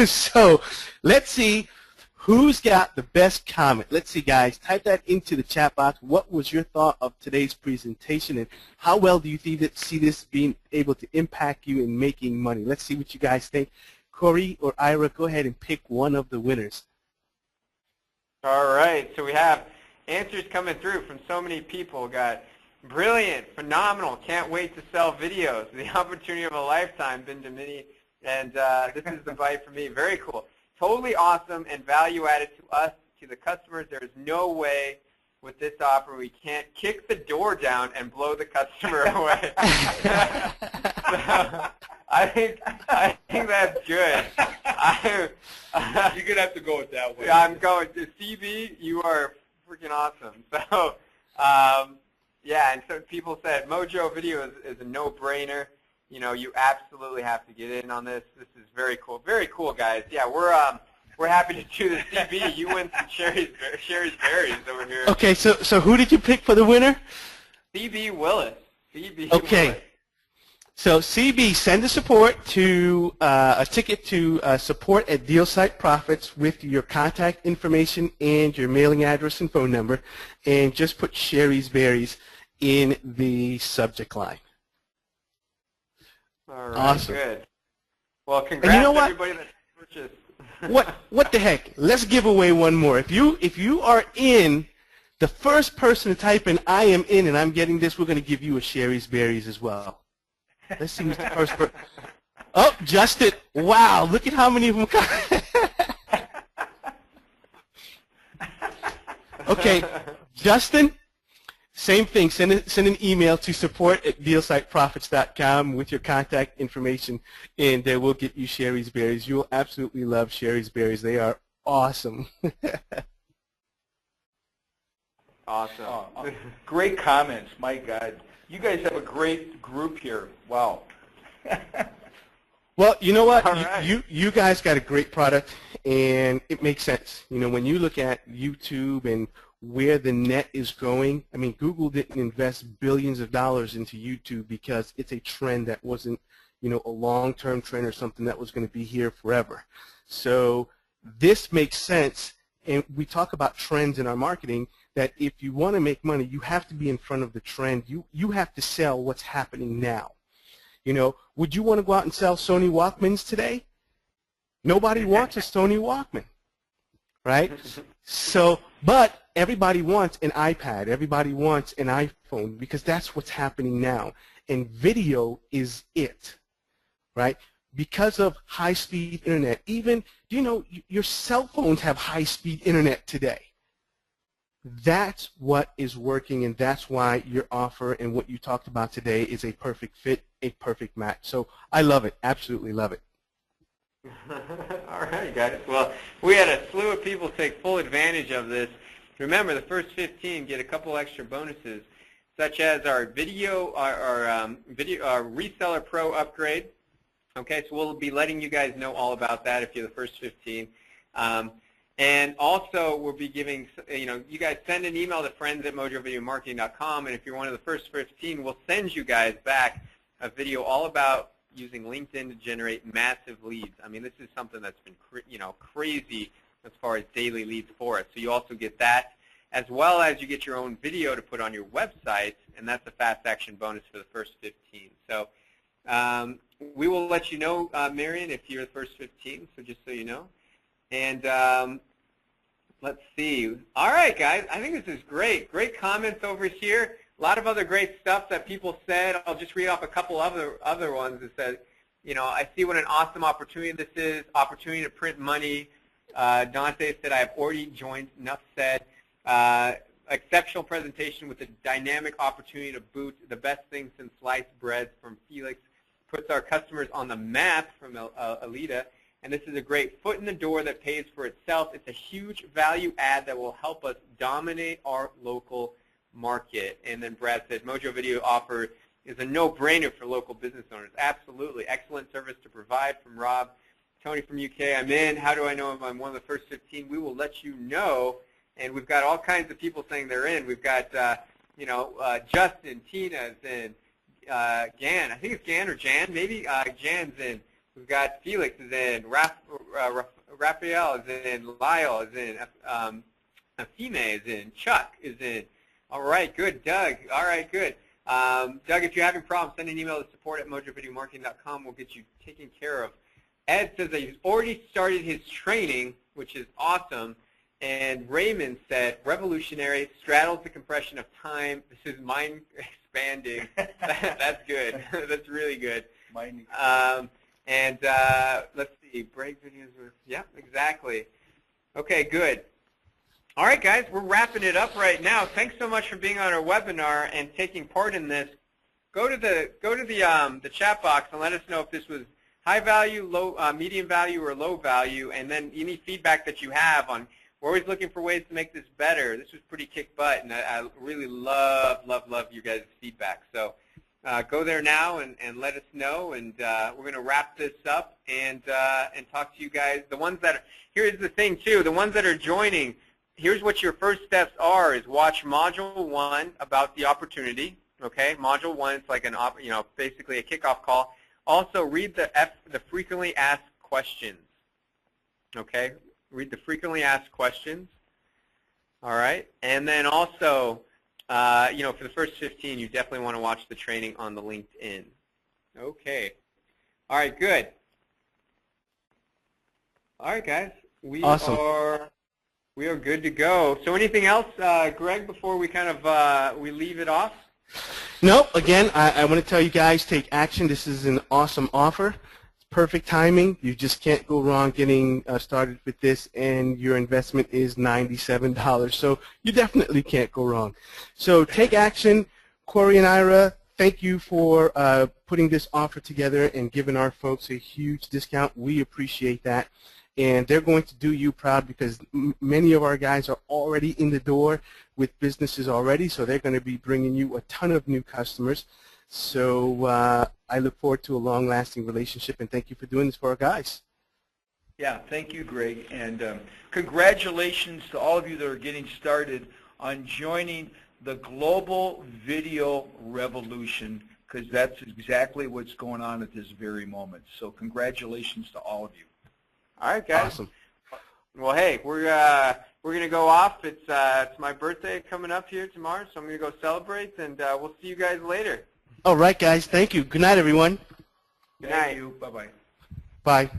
So let's see who's got the best comment. Let's see, guys. Type that into the chat box. What was your thought of today's presentation, and how well do you see this being able to impact you in making money? Let's see what you guys think. Corey or Ira, go ahead and pick one of the winners. All right, so we have answers coming through from so many people. Got brilliant, phenomenal, can't wait to sell videos, the opportunity of a lifetime, been to many, and this is the bite for me. Very cool. Totally awesome and value added to us, to the customers. There is no way with this offer we can't kick the door down and blow the customer away. So, I think that's good. You're going to have to go with that way. I'm going to CB. You are freaking awesome. So, yeah, and so people said MojoVideo is a no-brainer. You know, you absolutely have to get in on this. This is very cool. Very cool, guys. Yeah, we're happy to do the CB. You win some Sherry's Berries over here. Okay, so who did you pick for the winner? CB Willis. CB Okay. Willis. So CB, send a ticket to support at DealSite Profits with your contact information and your mailing address and phone number, and just put Sherry's Berries in the subject line. All right, awesome. Good. Well, congrats you know to what? everybody that purchased. What the heck? Let's give away one more. If you are in, the first person to type in "I am in" and I'm getting this, we're going to give you a Sherry's Berries as well. Let's see who's the first person. Oh, Justin. Wow, look at how many of them come. Okay, Justin, same thing. Send an email to support@dealsiteprofits.com with your contact information, and we'll get you Sherry's Berries. You'll absolutely love Sherry's Berries. They are awesome. Awesome. Great comments. My God. You guys have a great group here. Wow. Well, you know what? All right. You guys got a great product, and it makes sense. You know, when you look at YouTube and where the net is going, I mean, Google didn't invest billions of dollars into YouTube because it's a trend that wasn't, you know, a long-term trend or something that was going to be here forever. So this makes sense, and we talk about trends in our marketing, that if you want to make money, you have to be in front of the trend. You have to sell what's happening now. You know, would you want to go out and sell Sony Walkmans today? Nobody wants a Sony Walkman, right? So, but everybody wants an iPad. Everybody wants an iPhone because that's what's happening now. And video is it, right? Because of high-speed internet. Even, you know, your cell phones have high-speed internet today. That's what is working, and that's why your offer and what you talked about today is a perfect fit, a perfect match. So I love it. Absolutely love it. All right, guys. Well, we had a slew of people take full advantage of this. Remember, the first 15 get a couple extra bonuses, such as our video, our Reseller Pro upgrade. Okay, so we'll be letting you guys know all about that if you're the first 15. And also, we'll be giving, you know, you guys send an email to friends@mojovideomarketing.com, and if you're one of the first 15, we'll send you guys back a video all about using LinkedIn to generate massive leads. I mean, this is something that's been, you know, crazy as far as daily leads for us. So you also get that, as well as you get your own video to put on your website, and that's a fast action bonus for the first 15. So We will let you know, Marion, if you're the first 15, so just so you know. And let's see. All right, guys, I think this is great. Great comments over here. A lot of other great stuff that people said. I'll just read off a couple other ones that said, you know, I see what an awesome opportunity this is, opportunity to print money. Dante said, I have already joined. Enough said. Exceptional presentation with a dynamic opportunity to boot. The best thing since sliced breads from Felix. Puts our customers on the map from Alita. And this is a great foot in the door that pays for itself. It's a huge value add that will help us dominate our local market. And then Brad said, MojoVideo offer is a no-brainer for local business owners. Absolutely. Excellent service to provide from Rob. Tony from UK, I'm in. How do I know if I'm one of the first 15? We will let you know. And we've got all kinds of people saying they're in. We've got, you know, Justin, Tina's in, Gan. I think it's Gan or Jan. Maybe Jan's in. We've got Felix is in. Raphael is in. Lyle is in. Afime is in. Chuck is in. All right, good. Doug. All right, good. Doug, if you're having problems, send an email to support@mojovideomarketing.com. We'll get you taken care of. Ed says that he's already started his training, which is awesome. And Raymond said, revolutionary, straddles the compression of time. This is mind expanding. That's good. That's really good. And let's see, break videos with, yeah, exactly. Okay, good. All right, guys, we're wrapping it up right now. Thanks so much for being on our webinar and taking part in this. Go to the chat box and let us know if this was high value, low, medium value, or low value, and then any feedback that you have on. We're always looking for ways to make this better. This was pretty kick butt, and I really love you guys' feedback. So go there now and let us know, and we're going to wrap this up and talk to you guys. The ones that are, here's the thing too, the ones that are joining, here's what your first steps are: is watch Module 1 about the opportunity. Okay, Module 1, it's like an basically a kickoff call. Also, read the frequently asked questions. Okay. Read the frequently asked questions, all right? And then also, you know, for the first 15, you definitely want to watch the training on the LinkedIn. Okay. All right, good. All right, guys. We are good to go. So anything else, Greg, before we kind of we leave it off? No, again, I want to tell you guys, take action. This is an awesome offer. Perfect timing. You just can't go wrong getting started with this, and your investment is $97. So you definitely can't go wrong. So take action. Corey and Ira, thank you for putting this offer together and giving our folks a huge discount. We appreciate that. And they're going to do you proud because many of our guys are already in the door with businesses already, so they're going to be bringing you a ton of new customers. So I look forward to a long-lasting relationship, and thank you for doing this for our guys. Yeah, thank you, Greg, and congratulations to all of you that are getting started on joining the global video revolution, because that's exactly what's going on at this very moment. So congratulations to all of you. All right, guys. Awesome. Well, hey, we're gonna go off. It's my birthday coming up here tomorrow, so I'm gonna go celebrate, and we'll see you guys later. All right, guys. Thank you. Good night, everyone. Good night. Thank you. Bye-bye. Bye.